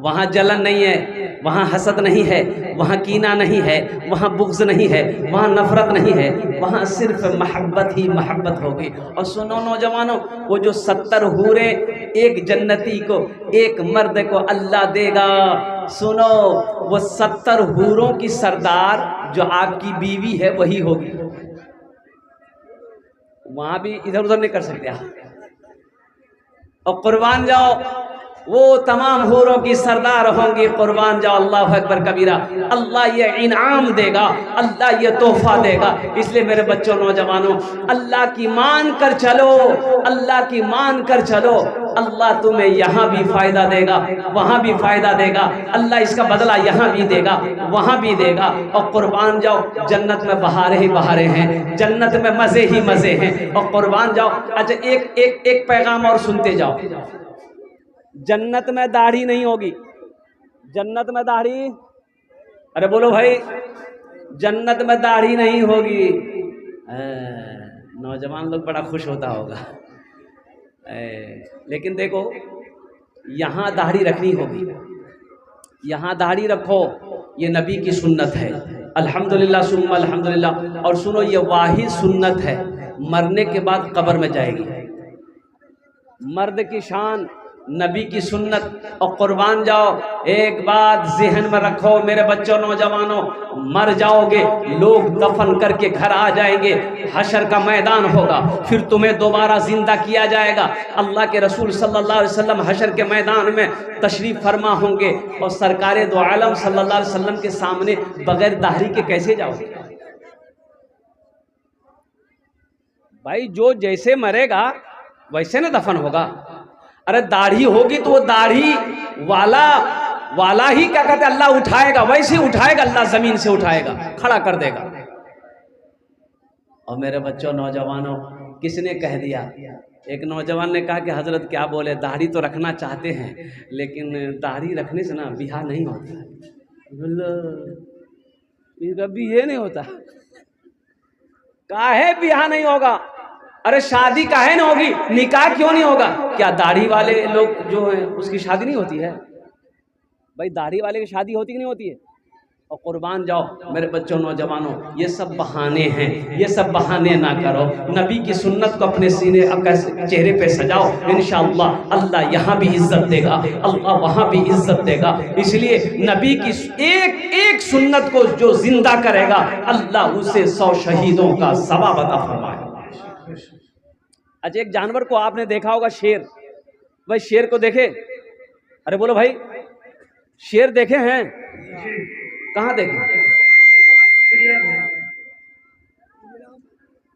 [SPEAKER 1] वहां जलन नहीं है, वहां हसद नहीं है, वहां कीना नहीं है, वहां बुग़्ज़ नहीं है, वहां नफरत नहीं है, वहां सिर्फ मोहब्बत ही मोहब्बत होगी। और सुनो नौजवानों, वो जो 70 हूरे एक जन्नती को, एक मर्द को अल्लाह देगा, सुनो वो 70 हूरों की सरदार जो आपकी बीवी है वही होगी। वहां भी इधर उधर नहीं कर सकते आप। और कुर्बान जाओ, वो तमाम हूरों की सरदार होंगी। कुर्बान जाओ, अल्लाह अकबर कबीरा। अल्लाह ये इनाम देगा, अल्लाह ये तोहफा देगा। इसलिए मेरे बच्चों, नौजवानों, अल्लाह की मान कर चलो, अल्लाह की मान कर चलो। अल्लाह तुम्हें यहाँ भी फायदा देगा, वहाँ भी फायदा देगा। अल्लाह इसका बदला यहाँ भी देगा, वहाँ भी देगा। और कुर्बान जाओ, जन्नत में बहारे ही बहारे हैं, जन्नत में मजे ही मजे हैं। और कुर्बान जाओ। अच्छा, एक पैगाम और सुनते जाओ। जन्नत में दाढ़ी नहीं होगी, जन्नत में दाढ़ी, अरे बोलो भाई, जन्नत में दाढ़ी नहीं होगी। नौजवान लोग बड़ा खुश होता होगा। लेकिन देखो, यहाँ दाढ़ी रखनी होगी, यहाँ दाढ़ी रखो, ये नबी की सुन्नत है। अल्हम्दुलिल्लाह सुम्मा अल्हम्दुलिल्लाह। और सुनो, ये वाहिद सुन्नत है, मरने के बाद कब्र में जाएगी। मर्द की शान, नबी की सुन्नत। और कुर्बान जाओ, एक बात ज़हन में रखो मेरे बच्चों, नौजवानों, मर जाओगे, लोग दफन करके घर आ जाएंगे, हशर का मैदान होगा, फिर तुम्हें दोबारा जिंदा किया जाएगा। अल्लाह के रसूल सल्लल्लाहु अलैहि वसल्लम हशर के मैदान में तशरीफ फरमा होंगे, और सरकारे दो आलम सल्लल्लाहु अलैहि वसल्लम के सामने बगैर दाढ़ी के कैसे जाओगे भाई? जो जैसे मरेगा वैसे ना दफन होगा। अरे दाढ़ी होगी तो वो दाढ़ी वाला ही क्या कहते हैं, अल्लाह उठाएगा, वैसे उठाएगा, अल्लाह जमीन से उठाएगा, खड़ा कर देगा। और मेरे बच्चों, नौजवानों, किसने कह दिया? एक नौजवान ने कहा कि हजरत क्या बोले, दाढ़ी तो रखना चाहते हैं, लेकिन दाढ़ी रखने से ना बिहा नहीं होता। कभी ये नहीं होता। काहे बिहा नहीं होगा? अरे शादी काहे नहीं होगी, निकाह क्यों नहीं होगा? क्या दाढ़ी वाले लोग जो हैं उसकी शादी नहीं होती है? भाई दाढ़ी वाले की शादी होती कि नहीं होती है? और कुर्बान जाओ मेरे बच्चों, नौजवानों, ये सब बहाने हैं, ये सब बहाने ना करो। नबी की सुन्नत को अपने सीने चेहरे पे सजाओ, इंशाअल्लाह अल्लाह यहाँ भी इज्जत देगा, अल्लाह वहाँ भी इज्जत देगा। इसलिए नबी की एक सुन्नत को जो जिंदा करेगा, अल्लाह उसे 100 शहीदों का सवाब अता फरमाएगा। अच्छा, एक जानवर को आपने देखा होगा, शेर। भाई शेर को देखे? अरे बोलो भाई, शेर देखे हैं? कहाँ देखे?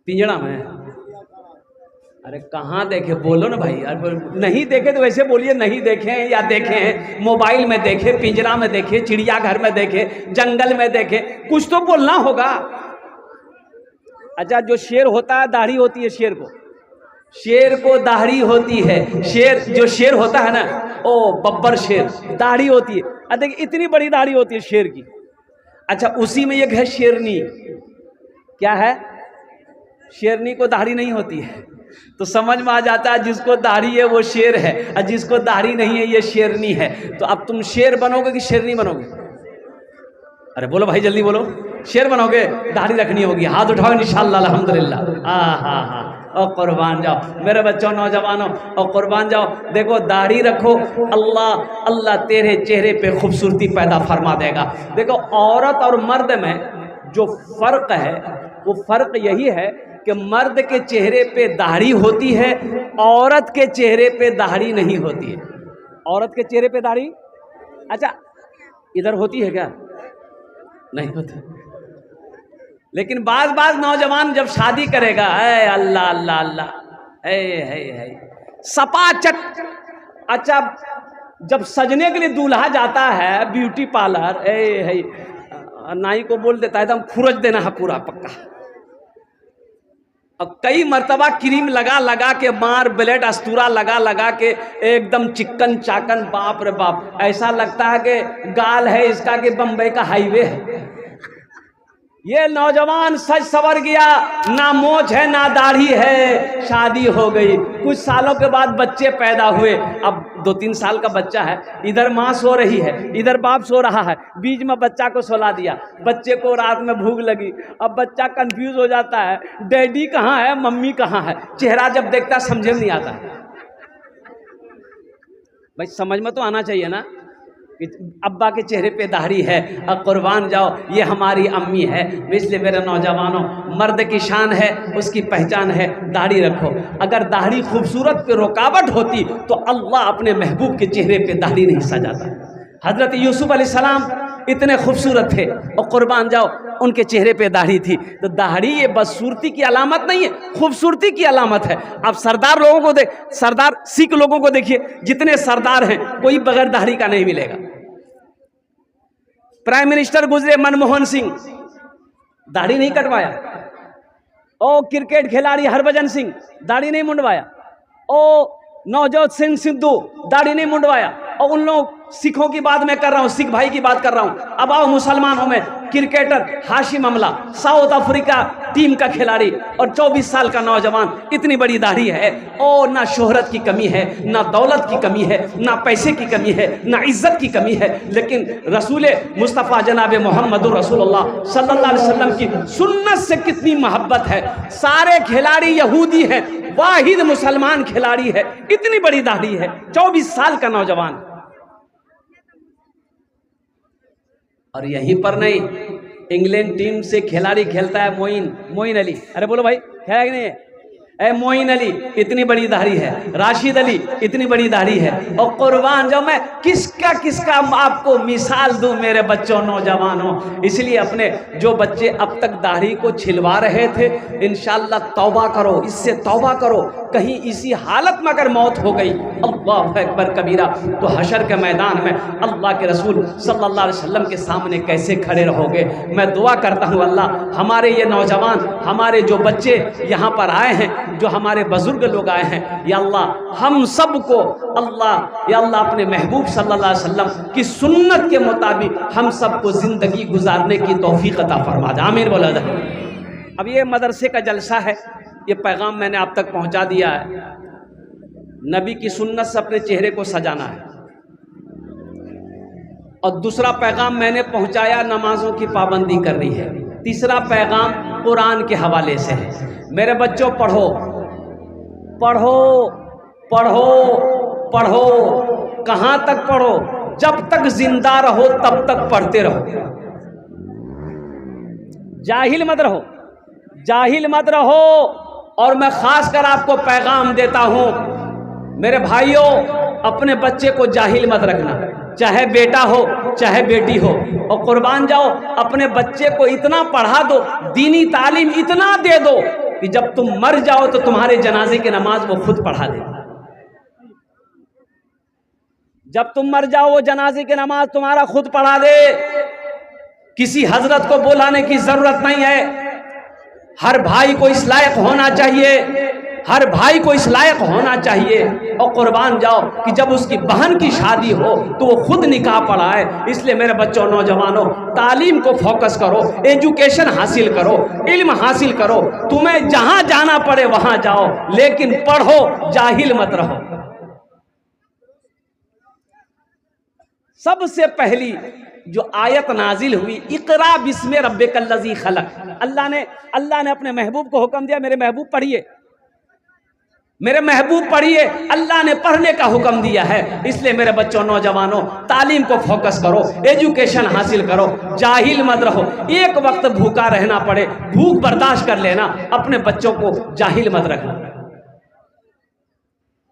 [SPEAKER 1] पिंजड़ा में? अरे कहाँ देखे, बोलो ना भाई। अरे नहीं देखे तो वैसे बोलिए, नहीं देखे हैं या देखे हैं, मोबाइल में देखे, पिंजरा में देखे, चिड़ियाघर में देखे, जंगल में देखे, कुछ तो बोलना होगा। अच्छा, जो शेर होता है दाढ़ी होती है शेर को दाढ़ी होती है। जो शेर होता है ना, ओ बब्बर शेर, दाढ़ी होती है। देखिए इतनी बड़ी दाढ़ी होती है शेर की। अच्छा, उसी में एक है शेरनी। क्या है? शेरनी को दाढ़ी नहीं होती है। तो समझ में आ जाता है, जिसको दाढ़ी है वो शेर है, और जिसको दाढ़ी नहीं है ये शेरनी है। तो अब तुम शेर बनोगे कि शेरनी बनोगे? अरे बोलो भाई, जल्दी बोलो। शेर बनोगे? दाढ़ी रखनी होगी, हाथ उठाओ इंशाअल्लाह अल्हम्दुलिल्लाह। हाँ। और कुर्बान जाओ मेरे बच्चों, नौजवानों, और कुर्बान जाओ। देखो दाढ़ी रखो, अल्लाह तेरे चेहरे पे खूबसूरती पैदा फरमा देगा। देखो औरत और मर्द में जो फ़र्क है, वो फ़र्क यही है कि मर्द के चेहरे पे दाढ़ी होती है, औरत के चेहरे पे दाढ़ी नहीं होती है। औरत के चेहरे पे दाढ़ी, अच्छा इधर होती है क्या? नहीं होती। लेकिन बाज नौजवान जब शादी करेगा, अल्लाह अल्लाह अल्लाह, है सपाचट। अच्छा, जब सजने के लिए दूल्हा जाता है ब्यूटी पार्लर, नाई को बोल देता है एकदम खुरच देना है पूरा पक्का। अब कई मर्तबा क्रीम लगा लगा के, मार ब्लेड अस्तूरा लगा लगा के एकदम चिकन चाकन, बाप रे बाप, ऐसा लगता है कि गाल है इसका कि बम्बई का हाईवे है। ये नौजवान सज सवर गया, ना मोछ है ना दाढ़ी है, शादी हो गई, कुछ सालों के बाद बच्चे पैदा हुए। अब 2-3 साल का बच्चा है, इधर माँ सो रही है, इधर बाप सो रहा है, बीच में बच्चा को सुला दिया। बच्चे को रात में भूख लगी, अब बच्चा कंफ्यूज हो जाता है, डैडी कहाँ है मम्मी कहाँ है। चेहरा जब देखता समझ में नहीं आता। भाई समझ में तो आना चाहिए ना कि अब्बा के चेहरे पे दाढ़ी है, अब कुर्बान जाओ ये हमारी अम्मी है। इसलिए मेरे नौजवानों, मर्द की शान है, उसकी पहचान है, दाढ़ी रखो। अगर दाढ़ी खूबसूरत पे रुकावट होती तो अल्लाह अपने महबूब के चेहरे पे दाढ़ी नहीं सजाता। हजरत यूसुफ अलैहिस्सलाम इतने खूबसूरत थे और कुर्बान जाओ उनके चेहरे पे दाढ़ी थी। तो दाढ़ी ये बदसूरती की अलामत नहीं है, खूबसूरती की अलामत है। आप सरदार लोगों को सरदार सिख लोगों को देखिए, जितने सरदार हैं कोई बगैर दाढ़ी का नहीं मिलेगा। प्राइम मिनिस्टर गुजरे मनमोहन सिंह, दाढ़ी नहीं कटवाया। ओ क्रिकेट खिलाड़ी हरभजन सिंह, दाढ़ी नहीं मुंडवाया। ओ नवजोत सिंह सिद्धू, दाढ़ी नहीं मुंडवाया। और उन लोग सिखों की बात मैं कर रहा हूँ, सिख भाई की बात कर रहा हूँ। अब आओ मुसलमानों में, क्रिकेटर हाशिम अमला, साउथ अफ्रीका टीम का खिलाड़ी और 24 साल का नौजवान, इतनी बड़ी दाढ़ी है। और ना शोहरत की कमी है, ना दौलत की कमी है, ना पैसे की कमी है, ना इज्जत की कमी है। लेकिन रसूल मुस्तफ़ा जनाब मोहम्मद रसूलुल्लाह सल्लल्लाहु अलैहि वसल्लम की सुन्नत से कितनी मोहब्बत है। सारे खिलाड़ी यहूदी हैं, वाहिद मुसलमान खिलाड़ी है, इतनी बड़ी दाढ़ी है, 24 साल का नौजवान। और यहीं पर नहीं, इंग्लैंड टीम से खिलाड़ी खेलता है मोइन अली। अरे बोलो भाई, है कि नहीं है? मोइन अली, इतनी बड़ी दाढ़ी है। राशिद अली, इतनी बड़ी दाढ़ी है। और कुर्बान जाओ, मैं किसका आपको मिसाल दूं मेरे बच्चों, नौजवानों। इसलिए अपने जो बच्चे अब तक दाढ़ी को छिलवा रहे थे, इंशाअल्लाह तौबा करो, इससे तौबा करो। कहीं इसी हालत में अगर मौत हो गई, अल्लाह अकबर कबीरा, तो हशर के मैदान में अल्लाह के रसूल सल्लल्लाहु अलैहि वसल्लम के सामने कैसे खड़े रहोगे। मैं दुआ करता हूँ अल्लाह हमारे ये नौजवान, हमारे जो बच्चे यहाँ पर आए हैं, जो हमारे बुजुर्ग लोग आए हैं, या अल्लाह हम सबको अल्लाह, या अल्लाह अपने महबूब सल्लल्लाहु अलैहि वसल्लम की सुन्नत के मुताबिक हम सबको ज़िंदगी गुजारने की तौफीक अता फरमा दे। आमीन बोला जाए। अब ये मदरसे का जलसा है, ये पैगाम मैंने आप तक पहुंचा दिया है। नबी की सुन्नत से अपने चेहरे को सजाना है। और दूसरा पैगाम मैंने पहुंचाया, नमाजों की पाबंदी करनी है। तीसरा पैगाम कुरान के हवाले से है। मेरे बच्चों, पढ़ो पढ़ो पढ़ो पढ़ो। कहाँ तक पढ़ो? जब तक जिंदा रहो तब तक पढ़ते रहो। जाहिल मत रहो, जाहिल मत रहो। और मैं खास कर आपको पैगाम देता हूं, मेरे भाइयों, अपने बच्चे को जाहिल मत रखना, चाहे बेटा हो चाहे बेटी हो। और कुर्बान जाओ, अपने बच्चे को इतना पढ़ा दो, दीनी तालीम इतना दे दो कि जब तुम मर जाओ तो तुम्हारे जनाजे की नमाज वो खुद पढ़ा दे। जब तुम मर जाओ वो जनाजे की नमाज तुम्हारा खुद पढ़ा दे। किसी हजरत को बुलाने की जरूरत नहीं है। हर भाई को इस लायक होना चाहिए, हर भाई को इस लायक होना चाहिए। और कुर्बान जाओ कि जब उसकी बहन की शादी हो तो वो खुद निकाह पढ़ाए। इसलिए मेरे बच्चों, नौजवानों, तालीम को फोकस करो, एजुकेशन हासिल करो, इल्म हासिल करो। तुम्हें जहां जाना पड़े वहां जाओ, लेकिन पढ़ो, जाहिल मत रहो। सबसे पहली जो आयत नाजिल हुई, इकरा बिस्मे रब्बिकल्लज़ी खलक, अल्लाह ने अपने महबूब को हुक्म दिया, मेरे महबूब पढ़िए, मेरे महबूब पढ़िए। अल्लाह ने पढ़ने का हुक्म दिया है। इसलिए मेरे बच्चों, नौजवानों, तालीम को फोकस करो, एजुकेशन हासिल करो, जाहिल मत रहो। एक वक्त भूखा रहना पड़े, भूख बर्दाश्त कर लेना, अपने बच्चों को जाहिल मत रखना।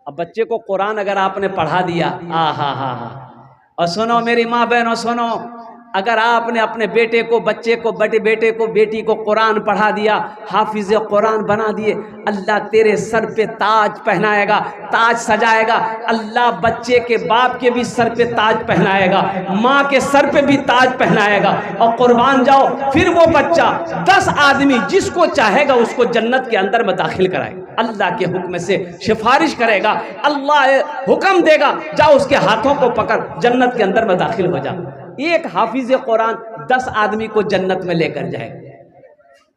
[SPEAKER 1] अब बच्चे को कुरान अगर आपने पढ़ा दिया, आ हा हा हा। और सुनो मेरी माँ बहनों, सुनो, अगर आपने अपने बेटे को, बच्चे को, बड़े बेटे को, बेटी को कुरान पढ़ा दिया, हाफिज कुरान बना दिए, अल्लाह तेरे सर पे ताज पहनाएगा, ताज सजाएगा। अल्लाह बच्चे के बाप के भी सर पे ताज पहनाएगा, माँ के सर पे भी ताज पहनाएगा। और कुर्बान जाओ, फिर वो बच्चा 10 आदमी जिसको चाहेगा उसको जन्नत के अंदर में दाखिल कराएगा। अल्लाह के हुक्म से सिफारिश करेगा, अल्लाह हुक्म देगा, जाओ उसके हाथों को पकड़ जन्नत के अंदर में दाखिल हो जा। एक हाफिज कुरान 10 आदमी को जन्नत में लेकर जाएगा।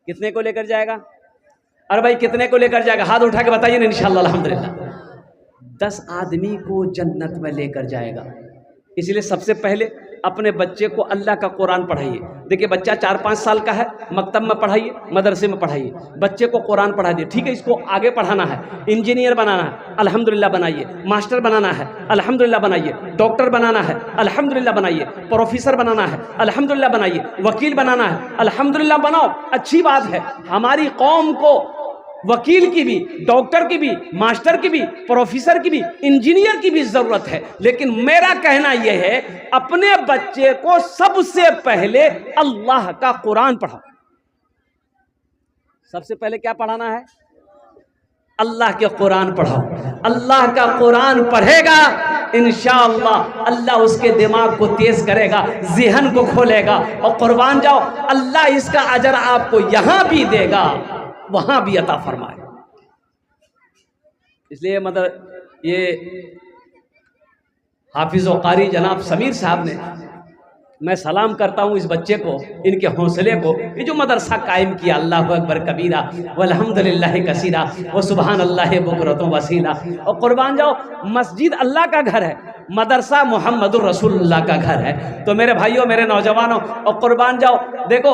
[SPEAKER 1] कितने को लेकर जाएगा? अरे भाई कितने को लेकर जाएगा? हाथ उठा के बताइए ना। इंशाअल्लाह अल्हम्दुलिल्लाह 10 आदमी को जन्नत में लेकर जाएगा। इसलिए सबसे पहले अपने बच्चे को अल्लाह का कुरान पढ़ाइए। देखिए बच्चा 4-5 साल का है, मकतब में पढ़ाइए, मदरसे में पढ़ाइए, बच्चे को कुरान पढ़ा दिए। ठीक है, इसको आगे पढ़ाना है, इंजीनियर बनाना है, अल्हम्दुलिल्लाह बनाइए। मास्टर बनाना है, अल्हम्दुलिल्लाह बनाइए। डॉक्टर बनाना है, अल्हम्दुलिल्लाह बनाइए। प्रोफेसर बनाना है, अल्हम्दुलिल्लाह बनाइए। वकील बनाना है, अल्हम्दुलिल्लाह बनाओ, अच्छी बात है। हमारी कौम को वकील की भी, डॉक्टर की भी, मास्टर की भी, प्रोफेसर की भी, इंजीनियर की भी जरूरत है। लेकिन मेरा कहना यह है, अपने बच्चे को सबसे पहले अल्लाह का कुरान पढ़ाओ। सबसे पहले क्या पढ़ाना है? अल्लाह के कुरान पढ़ाओ। अल्लाह का कुरान पढ़ेगा, इंशाअल्लाह अल्लाह उसके दिमाग को तेज करेगा, ज़हन को खोलेगा। और कुर्बान जाओ, अल्लाह इसका अजर आपको यहां भी देगा, वहां भी अता फरमाए। इसलिए मतलब ये हाफिज व कारी जनाब समीर साहब ने, मैं सलाम करता हूँ इस बच्चे को, इनके हौसले को, ये जो मदरसा कायम किया। अल्लाहु अकबर कबीरा वल्हम्दुलिल्लाहि कसीरा व सुबहान अल्लाह बुकरतुम वसीला। और कुर्बान जाओ, मस्जिद अल्लाह का घर है, मदरसा मोहम्मदुर रसूलुल्लाह का घर है। तो मेरे भाइयों, मेरे नौजवानों, और कुर्बान जाओ, देखो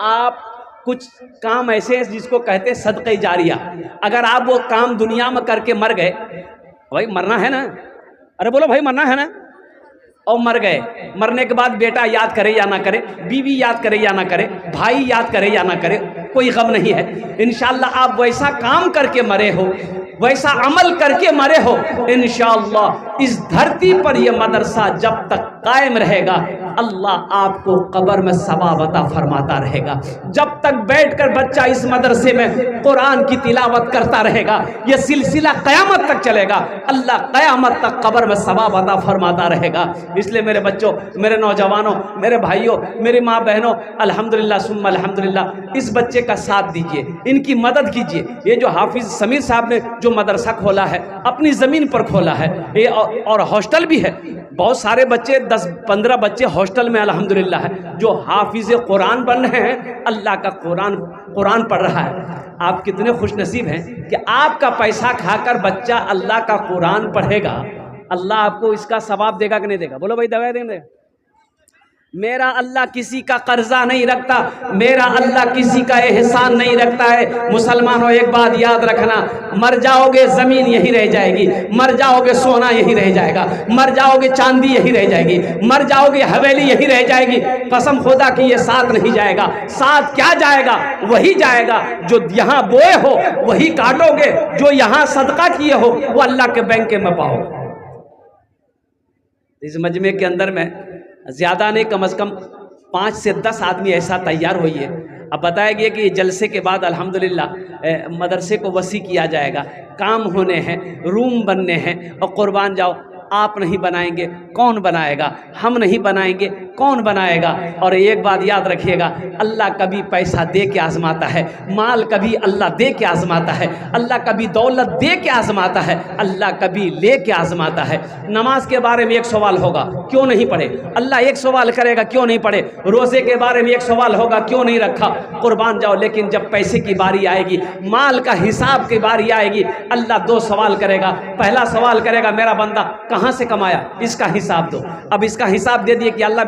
[SPEAKER 1] आप कुछ काम ऐसे हैं जिसको कहते हैं सदक़े जारिया। अगर आप वो काम दुनिया में करके मर गए, भाई मरना है ना, अरे बोलो भाई मरना है ना, और मर गए, मरने के बाद बेटा याद करे या ना करे, बीवी याद करे या ना करे, भाई याद करे या ना करे, कोई गम नहीं है। इंशाअल्लाह आप वैसा काम करके मरे हो, वैसा अमल करके मरे हो, इंशाअल्लाह इस धरती पर यह मदरसा जब तक कायम रहेगा, अल्लाह आपको कब्र में सवाब अता फरमाता रहेगा। जब तक बैठकर बच्चा इस मदरसे में कुरान की तिलावत करता रहेगा, यह सिलसिला क़यामत तक चलेगा। अल्लाह क़यामत तक कब्र में सवाब अता फरमाता रहेगा। इसलिए मेरे बच्चों, मेरे नौजवानों, मेरे भाइयों, मेरी माँ बहनों, अल्हम्दुलिल्लाह सुम्मा अल्हम्दुलिल्लाह, इस बच्चे का साथ दीजिए, इनकी मदद कीजिए। ये जो हाफिज समीर साहब ने जो मदरसा खोला है, अपनी ज़मीन पर खोला है, ये और हॉस्टल भी है। बहुत सारे बच्चे, 10-15 बच्चे हॉस्टल में अल्हम्दुलिल्लाह है, जो हाफिज कुरान बन रहे हैं, अल्लाह का कुरान पढ़ रहा है। आप कितने खुश नसीब हैं कि आपका पैसा खाकर बच्चा अल्लाह का कुरान पढ़ेगा। अल्लाह आपको इसका सवाब देगा कि नहीं देगा? बोलो भाई, दवा देंगे। मेरा अल्लाह किसी का कर्जा नहीं रखता, मेरा अल्लाह किसी का एहसान नहीं रखता है। मुसलमानों, एक बात याद रखना, मर जाओगे ज़मीन यही रह जाएगी, मर जाओगे सोना यही रह जाएगा, मर जाओगे चांदी यही रह जाएगी, मर जाओगे हवेली यही रह जाएगी। कसम खुदा की ये साथ नहीं जाएगा। साथ क्या जाएगा? वही जाएगा जो यहाँ बोए हो वही काटोगे, जो यहाँ सदका किए हो वो अल्लाह के बैंक में पाओगे। इस मजमे के अंदर में ज़्यादा नहीं, कम से कम 5 से 10 आदमी ऐसा तैयार हुई है। अब बताया गया कि जलसे के बाद अल्हम्दुलिल्लाह मदरसे को वसी किया जाएगा, काम होने हैं, रूम बनने हैं। और कुर्बान जाओ, आप नहीं बनाएंगे कौन बनाएगा? हम नहीं बनाएंगे कौन बनाएगा? और एक बात याद रखिएगा, अल्लाह कभी पैसा दे के आजमाता है, माल कभी अल्लाह दे के आजमाता है, अल्लाह कभी दौलत दे के आजमाता है, अल्लाह कभी ले के आजमाता है। नमाज के बारे में एक सवाल होगा, क्यों नहीं पढ़े? अल्लाह एक सवाल करेगा, क्यों नहीं पढ़े? रोज़े के बारे में एक सवाल होगा, क्यों नहीं रखा? कुर्बान जाओ, लेकिन जब पैसे की बारी आएगी, माल का हिसाब की बारी आएगी, अल्लाह 2 सवाल करेगा। पहला सवाल करेगा, मेरा बंदा कहाँ से कमाया, इसका हिसाब दो। अब इसका हिसाब दे दिए कि अल्लाह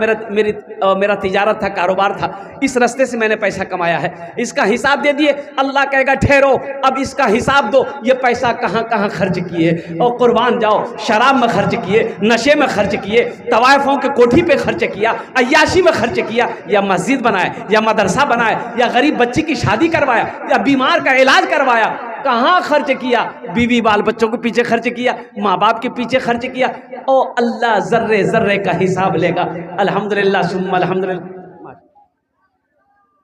[SPEAKER 1] मेरा तिजारत था, कारोबार था, इस रास्ते से मैंने पैसा कमाया है, इसका हिसाब दे दिए। अल्लाह कहेगा ठहरो, अब इसका हिसाब दो, ये पैसा कहाँ कहाँ खर्च किए। और कुर्बान जाओ, शराब में खर्च किए, नशे में खर्च किए, तवायफों के कोठी पे खर्च किया, अय्याशी में खर्च किया, या मस्जिद बनाए, या मदरसा बनाए, या गरीब बच्ची की शादी करवाया, या बीमार का इलाज करवाया। कहाँ खर्च किया? बीवी बाल बच्चों के पीछे खर्च किया, माँ बाप के पीछे खर्च किया। ओ अल्लाह जर्रे जर्रे का हिसाब लेगा। अल्हम्दुलिल्लाह सुम्मा अल्हम्दुलिल्लाह,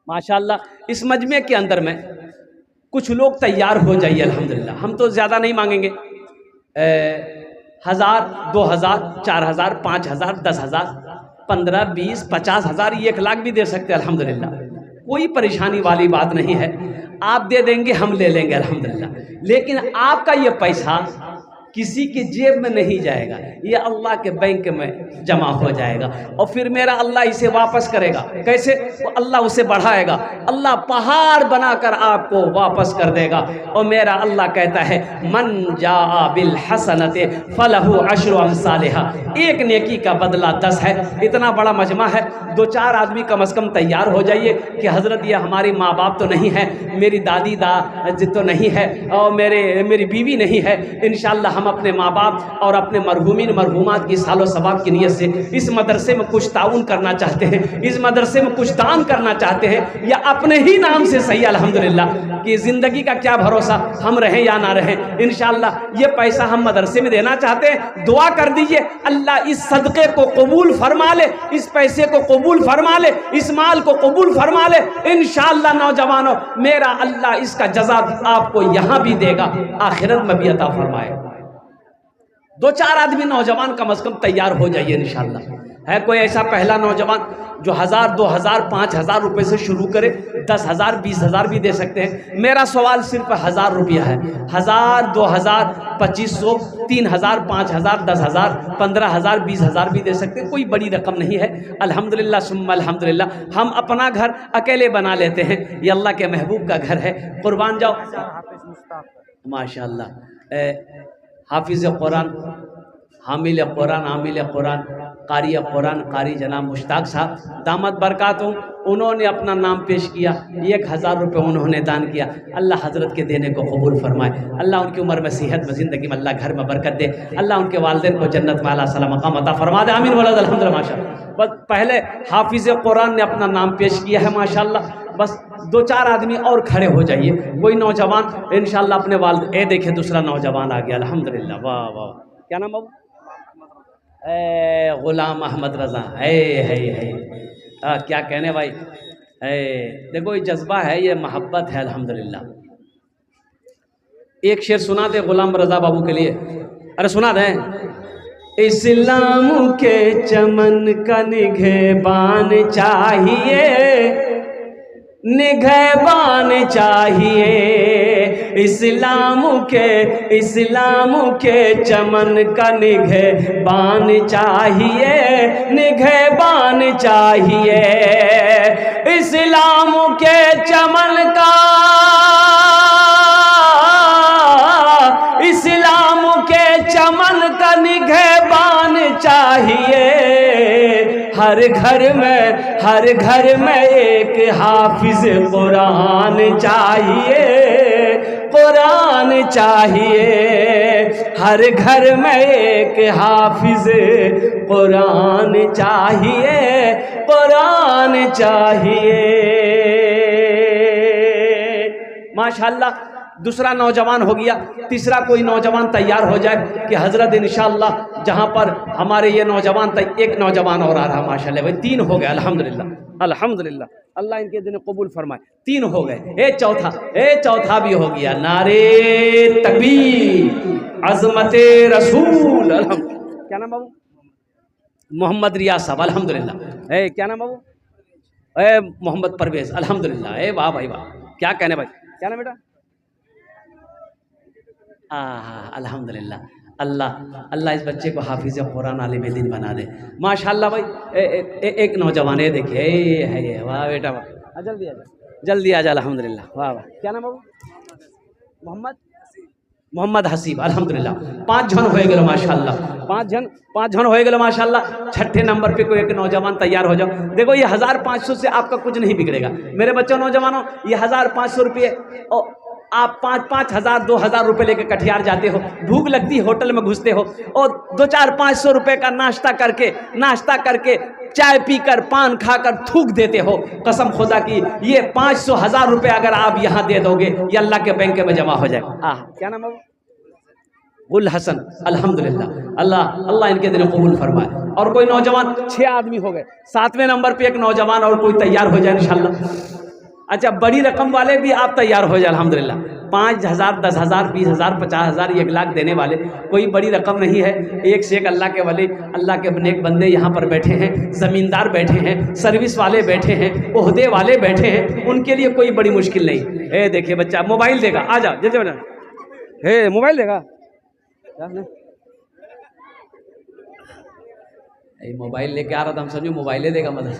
[SPEAKER 1] माशाअल्लाह। इस मजमे के अंदर में कुछ लोग तैयार हो जाइए अल्हम्दुलिल्लाह। हम तो ज़्यादा नहीं मांगेंगे, 1000, 2000, 4000, 5000, 10,000, 15, 20, 50,000, 1,00,000 भी दे सकते हैं अल्हम्दुलिल्लाह। कोई परेशानी वाली बात नहीं है। आप दे देंगे, हम ले लेंगे अल्हम्दुलिल्लाह। लेकिन आपका ये पैसा किसी की जेब में नहीं जाएगा, ये अल्लाह के बैंक में जमा हो जाएगा और फिर मेरा अल्लाह इसे वापस करेगा। कैसे? वो अल्लाह उसे बढ़ाएगा, अल्लाह पहाड़ बनाकर आपको वापस कर देगा। और मेरा अल्लाह कहता है मन जा बिल हसनते फलहु अशरु अमसालिहा, एक नेकी का बदला 10 है। इतना बड़ा मजमा है, 2-4 आदमी कम से कम तैयार हो जाइए कि हज़रत ये हमारी माँ बाप तो नहीं है, मेरी दादी दादी तो नहीं है और मेरी बीवी नहीं है। इंशाअल्लाह हम अपने माँ बाप और अपने मरहूमीन मरहूमात की सालो सवाब की नीयत से इस मदरसे में कुछ ताउन करना चाहते हैं, इस मदरसे में कुछ दान करना चाहते हैं, या अपने ही नाम से सही अल्हम्दुलिल्लाह कि ज़िंदगी का क्या भरोसा, हम रहें या ना रहें। इंशाअल्लाह ये पैसा हम मदरसे में देना चाहते हैं। दुआ कर दीजिए अल्लाह इस सदक़े को कबूल फरमा ले, इस पैसे को कबूल फरमा ले, इस माल को कबूल फरमा ले। इंशाअल्लाह नौजवानों, मेरा अल्लाह इसका जज़ा आपको यहाँ भी देगा, आखिरत में भी अता फरमाए। 2-4 आदमी नौजवान कम से कम तैयार हो जाइए इंशाअल्लाह। है कोई ऐसा पहला नौजवान जो 1000, 2000, 5000 रुपये से शुरू करे? 10,000, 20,000 भी दे सकते हैं। मेरा सवाल सिर्फ 1000 रुपया है। 1000, 2000, 2500, 3000, 5000, 10,000, 15,000, 20,000 भी दे सकते हैं। कोई बड़ी रकम नहीं है। अल्हम्दुलिल्लाह सुम्मा अल्हम्दुलिल्लाह। हम अपना घर अकेले बना लेते हैं, ये अल्लाह के महबूब का घर है। कुर्बान जाओ माशाअल्लाह। हाफिज़ कुरान, हामिल कुरान, आमिल कुरान, कारी कुरान, कारी जनाब मुश्ताक साहब दामद बरकातुहू, उन्होंने अपना नाम पेश किया। 1000 रुपये उन्होंने दान किया। अल्लाह हज़रत के देने को कबूल फरमाए। अल्लाह उनकी उम्र में, सेहत में, ज़िंदगी में अल्लाह घर में बरकत दे। अल्लाह उनके वालिदैन को जन्नत में आला सला मकाम अता फरमा दे। आमीन वलद अल्हम्दुलिल्लाह माशाअल्लाह। बस पहले हाफिज़ कुरान ने अपना नाम पेश किया है माशाअल्लाह। बस 2-4 आदमी और खड़े हो जाइए। कोई नौजवान इंशाअल्लाह अपने वालिद, ए देखिए दूसरा नौजवान आ गया अल्हम्दुलिल्लाह। वाह वाह, क्या नाम बाबू? गुलाम अहमद रज़ा है। क्या कहने भाई, देखो ये जज्बा है, ये मोहब्बत है अल्हम्दुलिल्लाह। एक शेर सुना दे गुलाम रज़ा बाबू के लिए। अरे सुना दे। इस्लाम के चमन का निगहबान चाहिए, निगहबान चाहिए। इस्लाम के चमन का निगहबान चाहिए, निगहबान चाहिए। इस्लाम के चमन का, इस्लाम के चमन का निगहबान चाहिए। हर घर में एक हाफिज कुरान चाहिए, कुरान चाहिए। हर घर में एक हाफिज कुरान चाहिए, कुरान चाहिए। माशाअल्लाह दूसरा नौजवान हो गया। तीसरा कोई नौजवान तैयार हो जाए कि हज़रत इंशाअल्लाह जहाँ पर हमारे ये नौजवान, एक नौजवान और आ रहा माशाअल्लाह। भाई 3 हो गए अल्हम्दुलिल्लाह अल्हम्दुलिल्लाह। अल्लाह इनके दिन कबूल फरमाए। 3 हो गए। चौथा भी हो गया। नारे तकबीर, अज़मते रसूल। क्या नाम बाबू? मोहम्मद रियाज साहब अल्हम्दुलिल्लाह। क्या नाम बाबू? मोहम्मद परवेज़ अल्हम्दुलिल्लाह। वाह भाई वाह, क्या कहने भाई, क्या नाम बेटा? अल्हम्दुलिल्लाह। अल्लाह इस बच्चे को हाफिज़ कुरान आलिम दीन बना दे माशाअल्लाह। भाई एक नौजवान है, देखिए है। वाह बेटा वाह, जल्दी आ जा अल्हम्दुलिल्लाह। वाह वाह, क्या नाम बाबू? मोहम्मद हसीब अल्हम्दुलिल्लाह। 5 जन हो गए माशाअल्लाह। 5 जन हो गए माशाअल्लाह। छठे नंबर पे कोई एक नौजवान तैयार हो जाओ। देखो ये 1500 से आपका कुछ नहीं बिगड़ेगा मेरे बच्चों नौजवानों। ये 1500 रुपये और आप 5,000 2,000 रुपये लेके कटिहार जाते हो, भूख लगती है होटल में घुसते हो और 2-4 500 रुपये का नाश्ता करके चाय पीकर पान खाकर थूक देते हो, कसम खुदा की ये 500,000 रुपये अगर आप यहाँ दे दोगे ये अल्लाह के बैंक में जमा हो जाए। क्या नाम है? गुल हसन। अल्हम्दुलिल्लाह, अल्लाह अल्लाह इनके दिन कबूल फरमाए। और कोई नौजवान, 6 आदमी हो गए, 7वें नंबर पे एक नौजवान और कोई तैयार हो जाए इंशाल्लाह। अच्छा, बड़ी रकम वाले भी आप तैयार हो जाए अल्हम्दुलिल्लाह। 5,000, 10,000, 20,000, 50,000, 1 लाख देने वाले कोई बड़ी रकम नहीं है। एक से एक अल्लाह के वली, अल्लाह के नेक बंदे यहाँ पर बैठे हैं, ज़मींदार बैठे हैं, सर्विस वाले बैठे हैं, ओहदे वाले बैठे हैं, उनके लिए कोई बड़ी मुश्किल नहीं। हे देखिए बच्चा मोबाइल देगा, आ जाओ जल्दी बना। हे मोबाइल देगा, मोबाइल लेके आ रहा था, हम समझो मोबाइल देगा मतलब।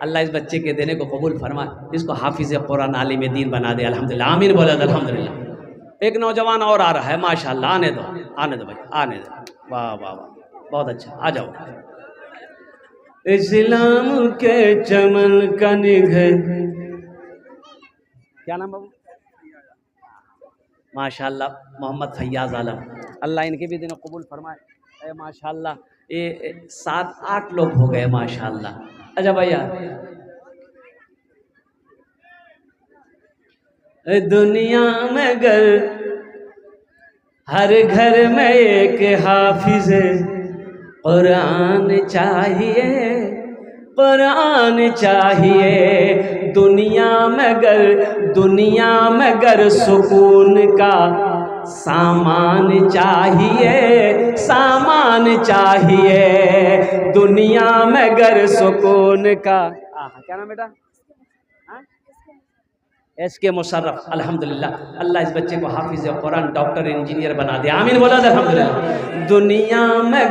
[SPEAKER 1] अल्लाह इस बच्चे के देने को कबूल फरमाए, इसको हाफिज़ कुरान आलिम दीन बना दे अल्हम्दुलिल्लाह, आमीन बोला अल्हम्दुलिल्लाह। एक नौजवान और आ रहा है माशाअल्लाह, आने दो भाई, आने दो। वाह वाह वाह, बहुत अच्छा, आ जाओ। इस्लाम के चमन का निघर, क्या नाम बाबू? माशाअल्लाह मोहम्मद फैयाज आलम, अल्लाह इनके भी दिन कबूल फरमाए। माशाअल्लाह ये 7-8 लोग हो गए माशाअल्लाह। अच्छा भैया, दुनिया में गर हर घर में एक हाफिज कुरान चाहिए, कुरान चाहिए। दुनिया में गर सुकून का सामान चाहिए, सामान चाहिए। दुनिया में गर सुकून का, क्या नाम बेटा? एसके मुशर्रफ, अल्हम्दुलिल्लाह, अल्लाह इस बच्चे को हाफिज कुरान, डॉक्टर, इंजीनियर बना दे, आमीन बोला अल्हम्दुलिल्लाह। दुनिया में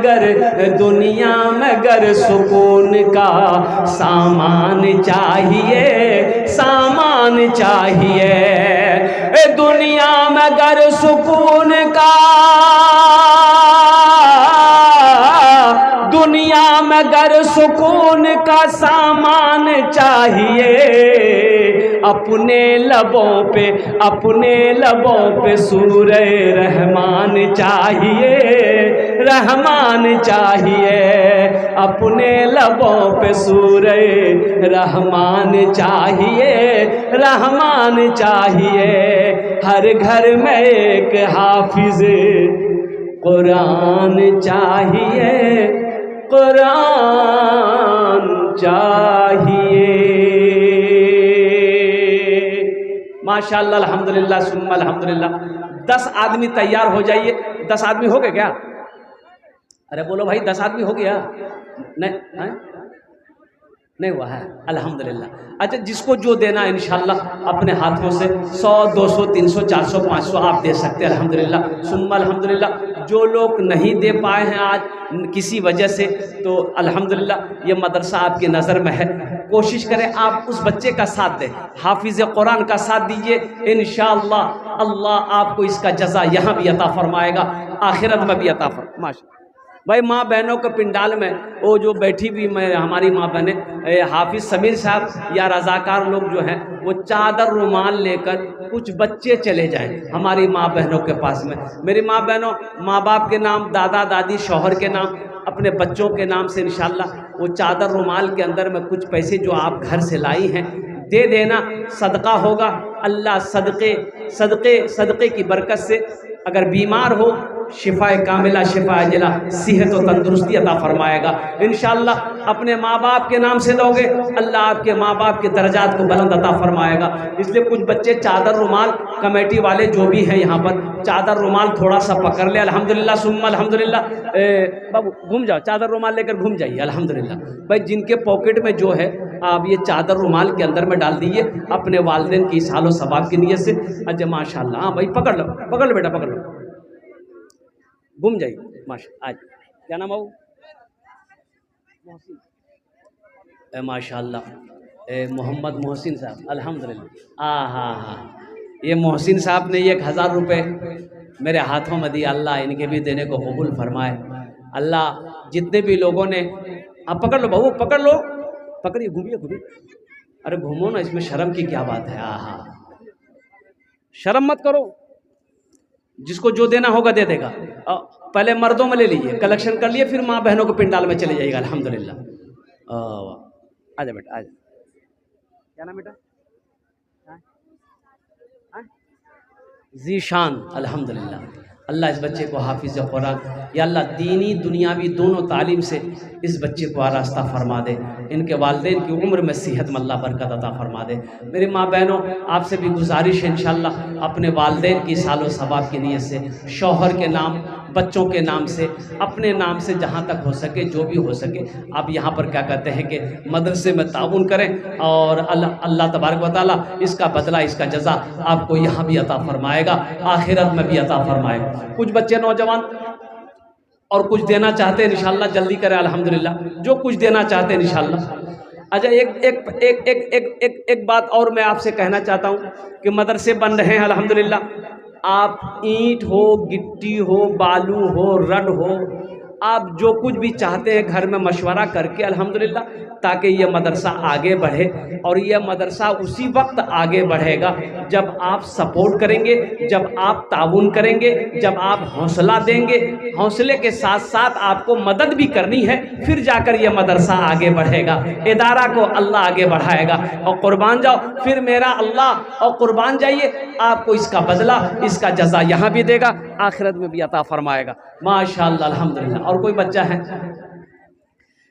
[SPEAKER 1] गर सुकून का सामान चाहिए, सामान चाहिए। दुनिया में गर सुकून का, दुनिया में गर सुकून का सामान चाहिए। अपने लबों पे सूरे रहमान चाहिए, रहमान चाहिए। अपने लबों पे सूरे रहमान चाहिए, रहमान चाहिए। हर घर में एक हाफिज कुरान चाहिए, कुरान चाहिए। माशाअल्लाह, अल्हम्दुलिल्लाह, सुम्मा अल्हम्दुलिल्लाह। 10 आदमी तैयार हो जाइए। 10 आदमी हो गए क्या? अरे बोलो भाई, 10 आदमी हो गया? नहीं हुआ है, अल्हम्दुलिल्लाह। अच्छा, जिसको जो देना है इंशाल्लाह अपने हाथों से 100, 200, 300, 400, 500 आप दे सकते हैं अल्हम्दुलिल्लाह, सुम्मा अल्हम्दुलिल्लाह। जो लोग नहीं दे पाए हैं आज किसी वजह से, तो अल्हम्दुलिल्लाह ये मदरसा आपकी नज़र में है, कोशिश करें आप उस बच्चे का साथ दें, हाफिज़ कुरान का साथ दीजिए। इंशाअल्लाह अल्लाह आपको इसका जज़ा यहाँ भी अता फरमाएगा, आखिरत में भी अता फरमाएगा। माशा भाई, माँ बहनों के पिंडाल में वो जो बैठी हुई मैं हमारी माँ बहनें, हाफिज़ समीर साहब या रज़ाकार लोग जो हैं वो चादर रुमाल लेकर कुछ बच्चे चले जाएं हमारी माँ बहनों के पास में। मेरी माँ बहनों, माँ बाप के नाम, दादा दादी, शौहर के नाम, अपने बच्चों के नाम से इंशाल्लाह वो चादर रुमाल के अंदर में कुछ पैसे जो आप घर से लाई हैं दे देना, सदका होगा। अल्लाह सदक़े की बरकत से अगर बीमार हो शिफा कामिला, शिफा अजला, सेहत और तंदुरुस्ती अता फरमाएगा इंशाअल्लाह। अपने माँ बाप के नाम से दोगे, अल्लाह आपके माँ बाप के दर्जात को बुलंद अता फरमाएगा। इसलिए कुछ बच्चे चादर रुमाल, कमेटी वाले जो भी हैं यहाँ पर, चादर रुमाल थोड़ा सा पकड़ ले, अल्हम्दुलिल्लाह सुम्मा अल्हम्दुलिल्लाह। बाबू घूम जाओ, चादर रुमाल लेकर घूम जाइए अल्हम्दुलिल्लाह। भाई जिनके पॉकेट में जो है आप ये चादर रुमाल के अंदर में डाल दीजिए अपने वालिदैन की सालो सवाब की नियत से। अच्छा माशाल्लाह, हाँ भाई पकड़ लो बेटा, पकड़ लो, घूम जाइए माशा। आज क्या नाम है? माशाल्लाह मोहम्मद मोहसिन साहब, अल्हम्दुलिल्लाह। हाँ, ये मोहसिन साहब ने 1000 रुपये मेरे हाथों में दिया, अल्लाह इनके भी देने को कबूल फरमाए। अल्लाह जितने भी लोगों ने, आप पकड़ लो बहू, पकड़ लो, पकड़िए, घूमिए। अरे घूमो ना, इसमें शर्म की क्या बात है? शर्म मत करो, जिसको जो देना होगा दे देगा। पहले मर्दों में ले लीजिए, कलेक्शन कर लिए, फिर माँ बहनों को पिंडाल में चले जाइएगा अल्हम्दुलिल्लाह। आजा बेटा आजा। क्या नाम बेटा? हाँ? हाँ? जीशान। अल्हम्दुलिल्लाह, अल्लाह इस बच्चे को हाफिज़ कुरान, या अल्लाह दीनी दुनियावी दोनों तालीम से इस बच्चे को आरास्ता फरमा दे। इनके वालिदैन की उम्र में सेहत में अल्लाह बरकत अता फरमा दे। मेरी माँ बहनों, आपसे भी गुजारिश है इंशाअल्लाह अपने वालिदैन की सालो सवाब की नीयत से, शौहर के नाम, बच्चों के नाम से, अपने नाम से जहाँ तक हो सके, जो भी हो सके, आप यहाँ पर क्या कहते हैं कि मदरसे में ताउन करें और अल्लाह तबारक व तआला इसका बदला, इसका जज़ा आपको यहाँ भी अता फरमाएगा, आखिरत में भी अता फरमाएगा। कुछ बच्चे नौजवान और कुछ देना चाहते हैं, इंशाअल्लाह जल्दी करें। अल्हम्दुलिल्लाह, जो कुछ देना चाहते हैं इंशाअल्लाह। अच्छा, एक एक एक एक एक एक एक बात और मैं आपसे कहना चाहता हूँ कि मदरसे बन रहे हैं अल्हम्दुलिल्लाह। आप ईंट हो, गिट्टी हो, बालू हो, रड हो, आप जो कुछ भी चाहते हैं घर में मशवरा करके अल्हम्दुलिल्लाह, ताकि ये मदरसा आगे बढ़े। और ये मदरसा उसी वक्त आगे बढ़ेगा जब आप सपोर्ट करेंगे, जब आप ताउन करेंगे, जब आप हौसला देंगे। हौसले के साथ साथ आपको मदद भी करनी है, फिर जाकर ये मदरसा आगे बढ़ेगा, इदारा को अल्लाह आगे बढ़ाएगा। और कुर्बान जाओ, फिर मेरा अल्लाह, और कुर्बान जाइए, आपको इसका बदला, इसका जज़ा यहाँ भी देगा, आखिरत में भी अता फरमाएगा। माशाअल्लाह, अल्हम्दुलिल्लाह। और कोई बच्चा है?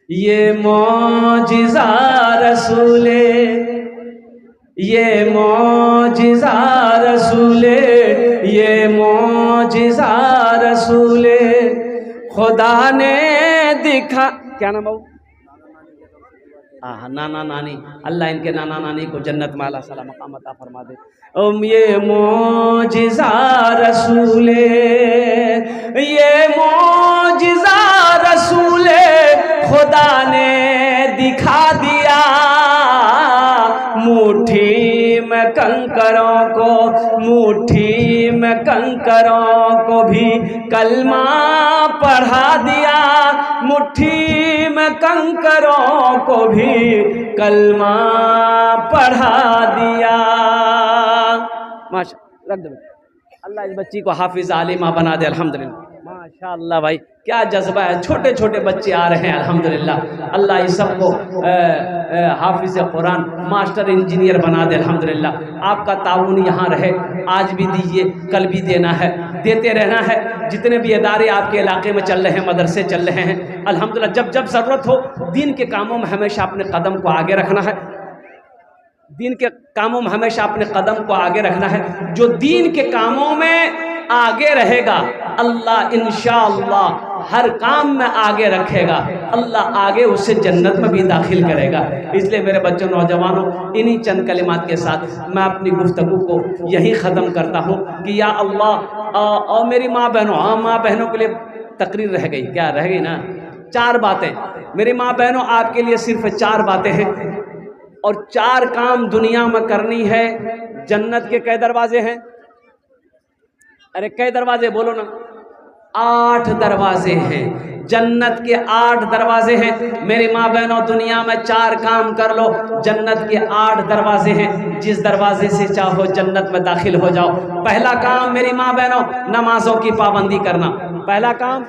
[SPEAKER 1] ये मौजिज़ा रसूले, ये मौजिज़ा रसूले, ये मौजिज़ा रसूले खुदा ने दिखा। क्या नाम है? हाँ, नाना नानी, अल्लाह इनके नाना नानी को जन्नत में आला सलाम मकाम अता फरमा दे। ये मौजिज़ा रसूले, ये मौजिज़ा रसूले खुदा ने दिखा दिया, मुट्ठी में कंकरों को, मुट्ठी में कंकरों को भी कलमा पढ़ा दिया, मुट्ठी में कंकरों को भी कलमा पढ़ा दिया। माशा, रख दो। अल्लाह इस बच्ची को हाफिज आलिमा बना दे। अल्हम्दुलिल्लाह, माशाअल्लाह भाई, क्या जज्बा है। छोटे छोटे बच्चे आ रहे हैं अल्हम्दुलिल्लाह। अल्लाह इस सबको हाफिज कुरान, मास्टर इंजीनियर बना दे। अल्हम्दुलिल्लाह, आपका ताउन यहाँ रहे, आज भी दीजिए, कल भी देना है, देते रहना है। जितने भी इदारे आपके इलाके में चल रहे हैं, मदरसे चल रहे हैं, अल्हम्दुलिल्लाह, जब जब ज़रूरत हो, दीन के कामों में हमेशा अपने कदम को आगे रखना है। दीन के कामों में हमेशा अपने कदम को आगे रखना है। जो दीन के कामों में आगे रहेगा, अल्लाह इंशाअल्लाह हर काम में आगे रखेगा, अल्लाह आगे उसे जन्नत में भी दाखिल करेगा। इसलिए मेरे बच्चों, नौजवानों, इन्हीं चंद कलिमात के साथ मैं अपनी गुफ्तगू को यही ख़त्म करता हूँ कि या अल्लाह। और मेरी माँ बहनों, हाँ, माँ बहनों के लिए तकरीर रह गई, क्या रह गई ना? 4 बातें मेरी माँ बहनों, आपके लिए सिर्फ 4 बातें हैं, और 4 काम दुनिया में करनी है। जन्नत के कई दरवाजे हैं? अरे कई दरवाजे बोलो ना? 8 दरवाजे हैं। जन्नत के 8 दरवाजे हैं। मेरी माँ बहनों, दुनिया में 4 काम कर लो, जन्नत के 8 दरवाजे हैं। जिस दरवाजे से चाहो जन्नत में दाखिल हो जाओ। पहला काम मेरी माँ बहनों, नमाजों की पाबंदी करना। पहला काम,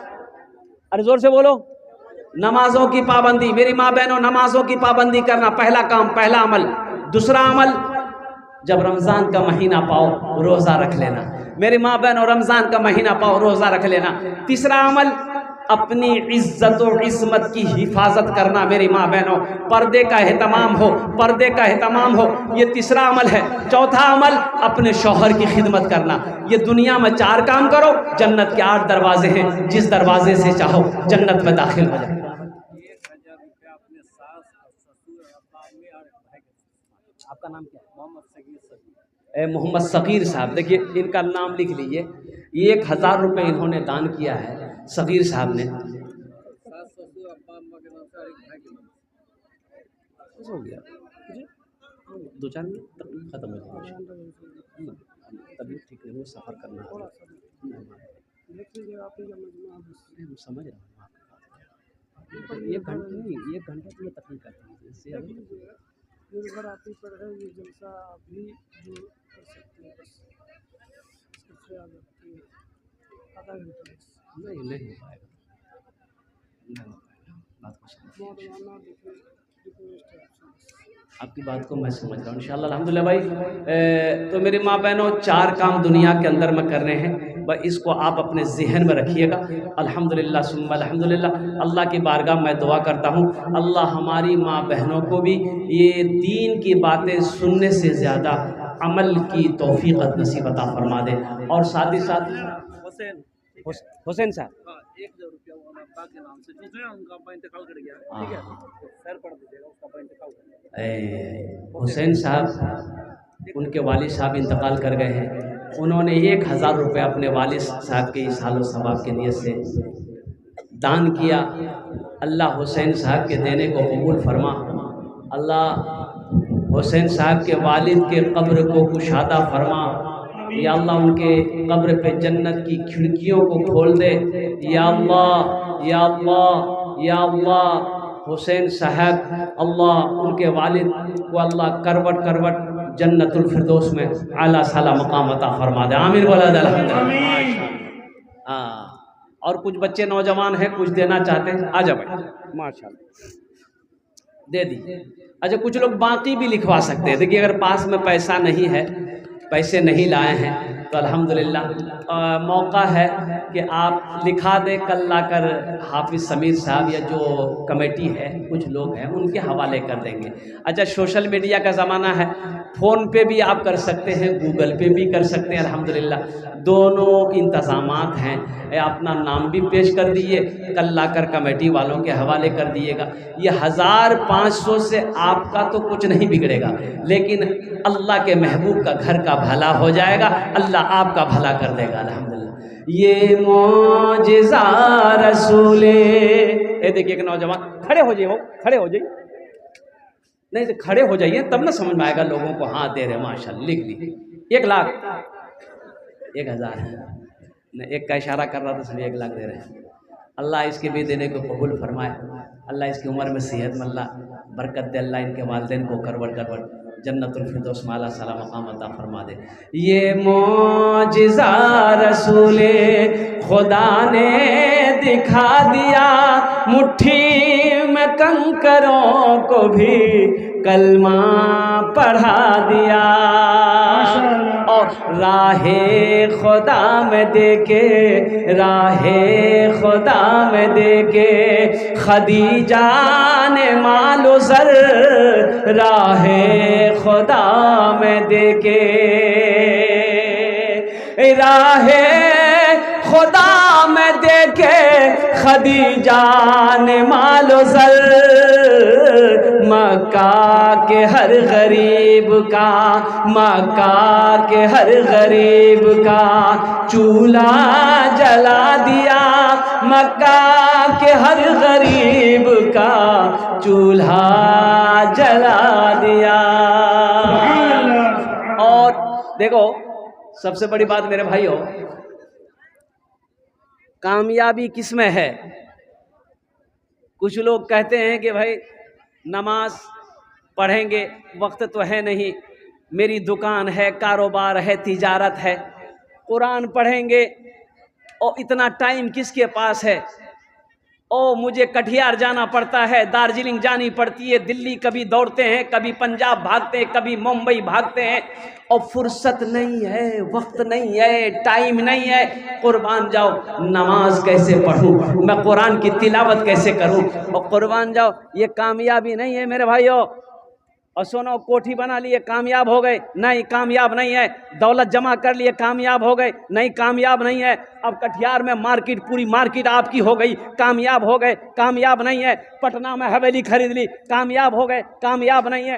[SPEAKER 1] अरे जोर से बोलो, नमाजों की पाबंदी। मेरी माँ बहनों, नमाजों की पाबंदी करना पहला काम, पहला अमल। दूसरा अमल, जब रमज़ान का महीना पाओ, रोज़ा रख लेना। मेरी माँ बहनों, रमज़ान का महीना पाओ, रोज़ा रख लेना। तीसरा अमल, अपनी इज्जत और इस्मत की हिफाजत करना। मेरी माँ बहनों, पर्दे का एहतमाम हो, पर्दे का एहतमाम हो, ये तीसरा अमल है। चौथा अमल, अपने शौहर की खिदमत करना। ये दुनिया में 4 काम करो, जन्नत के 8 दरवाजे हैं, जिस दरवाजे से चाहो जन्नत में दाखिल हो जाए। आपका नाम क्या है? मोहम्मद सगीर। मोहम्मद सगीर साहब, देखिए इनका नाम लिख लीजिए। 1000 रुपये इन्होंने दान किया है, सगीर साहब ने। हो गया 2-4 मिनट खत्म हो जाएगा। तबीयत ठीक नहीं, वो सफ़र करना है। हम समझ रहे हैं आपकी बात। 1 घंटा नहीं, 1 घंटा तो मैं तकलीफ करता हूँ, इससे
[SPEAKER 2] निर्भर आपी पर है। ये जलसा आप भी जो कर सकते हैं, बस सबसे आगे आधा घंटा।
[SPEAKER 1] नहीं हो पाएगा, नहीं हो पाएगा, बात
[SPEAKER 2] मौलाना रिक्वेस्ट है आपसे।
[SPEAKER 1] आपकी बात को मैं समझ रहा हूँ इंशाल्लाह अल्हम्दुलिल्लाह भाई। तो मेरी माँ बहनों, 4 काम दुनिया के अंदर में करने हैं, बस इसको आप अपने जहन में रखिएगा। अल्हम्दुलिल्लाह सुम्मा अल्हम्दुलिल्लाह। अल्लाह की बारगाह में दुआ करता हूँ, अल्लाह हमारी माँ बहनों को भी ये दीन की बातें सुनने से ज़्यादा अमल की तौफीक नसीब अता फरमा दे। और साथ ही साथ हुसैन साहब,
[SPEAKER 2] 1000 रुपया वो अब्बा के नाम से जो है उनका अब्बा इंतकाल कर गया है, ठीक है, सर पढ़ दीजिएगा, उसका अब्बा इंतकाल कर गया।
[SPEAKER 1] हुसैन साहब, उनके वालिद साहब इंतकाल कर गए हैं। उन्होंने 1000 रुपये अपने वालिद साहब के इसालो सवाब के नियत से दान किया। अल्लाह हुसैन साहब के देने को कबूल फरमा। अल्लाह हुसैन साहब के वालिद के कब्र को कुशादा फरमा। या अल्लाह उनके कब्र पे जन्नत की खिड़कियों को खोल दे। या अल्लाह, या अल्लाह, या अल्लाह। हुसैन साहब, अल्लाह उनके वालिद को अल्लाह करवट करवट जन्नतुल फिरदौस में आला साला मकाम अता फरमा दे। आमीन वलद अल्हम्दुलिल्लाह। हाँ, और कुछ बच्चे नौजवान हैं, कुछ देना चाहते हैं, आ जाओ भाई, माशाल्लाह दे दी। अच्छा, कुछ लोग बाकी भी लिखवा सकते हैं। देखिए, अगर पास में पैसा नहीं है, पैसे नहीं लाए हैं, तो अल्हम्दुलिल्लाह मौका है कि आप लिखा दें। कल लाकर हाफिज़ समीर साहब या जो कमेटी है, कुछ लोग हैं, उनके हवाले कर देंगे। अच्छा, सोशल मीडिया का ज़माना है, फ़ोन पे भी आप कर सकते हैं, गूगल पे भी कर सकते हैं। अल्हम्दुलिल्लाह दोनों इंतज़ामात हैं। अपना नाम भी पेश कर दिए, कल लाकर कमेटी वालों के हवाले कर दिएगा। ये 1500 से आपका तो कुछ नहीं बिगड़ेगा, लेकिन अल्लाह के महबूब का घर का भला हो जाएगा, अल्लाह आपका भला कर देगा। अल्हम्दुलिल्लाह। ये मौजिज़ा रसूले, ये देखिए एक नौजवान, खड़े हो जाइए, खड़े हो जाइए, नहीं तो खड़े हो जाइए, तब ना समझ में आएगा लोगों को। हाँ दे रहे, माशाल्लाह, लिख ली 1 लाख, 1000 नहीं, एक का इशारा कर रहा था, इसलिए 1 लाख दे रहे हैं। अल्लाह इसके भी देने को कबूल फरमाए। अल्लाह इसकी उम्र में सेहत में अल्लाह बरकत दे। अल्लाह इनके वालिदैन को करवट करवट जन्नतुल फिरदौस में आला साला मकाम अता फरमा दे। ये मौजिज़ा रसूले खुदा ने दिखा दिया, मुट्ठी में कंकरों को भी कलमा पढ़ा दिया। और राहे खुदा में देके, राहे खुदा में देके खदीजा ने मालो सर, राहे खुदा में देके, राहे खुदा में देके खदीजा ने मालो सर, मक्का के हर गरीब का, मक्का के हर गरीब का चूल्हा जला दिया, मक्का के हर गरीब का चूल्हा जला दिया। और देखो, सबसे बड़ी बात मेरे भाइयों, कामयाबी किस में है? कुछ लोग कहते हैं कि भाई नमाज पढ़ेंगे, वक्त तो है नहीं, मेरी दुकान है, कारोबार है, तिजारत है, कुरान पढ़ेंगे और इतना टाइम किसके पास है? ओ मुझे कटिहार जाना पड़ता है, दार्जिलिंग जानी पड़ती है, दिल्ली कभी दौड़ते हैं, कभी पंजाब भागते हैं, कभी मुंबई भागते हैं, और फुर्सत नहीं है, वक्त नहीं है, टाइम नहीं है। कुर्बान जाओ, नमाज कैसे पढ़ूं मैं, कुरान की तिलावत कैसे करूं? और कुर्बान जाओ, ये कामयाबी नहीं है मेरे भाइयों। और सुनो, कोठी बना लिए, कामयाब हो गए? नहीं, कामयाब नहीं है। दौलत जमा कर लिए, कामयाब हो गए? नहीं, कामयाब नहीं है। अब कटिहार में मार्केट, पूरी मार्केट आपकी हो गई, कामयाब हो गए? कामयाब नहीं है। पटना में हवेली खरीद ली, कामयाब हो गए? कामयाब नहीं है।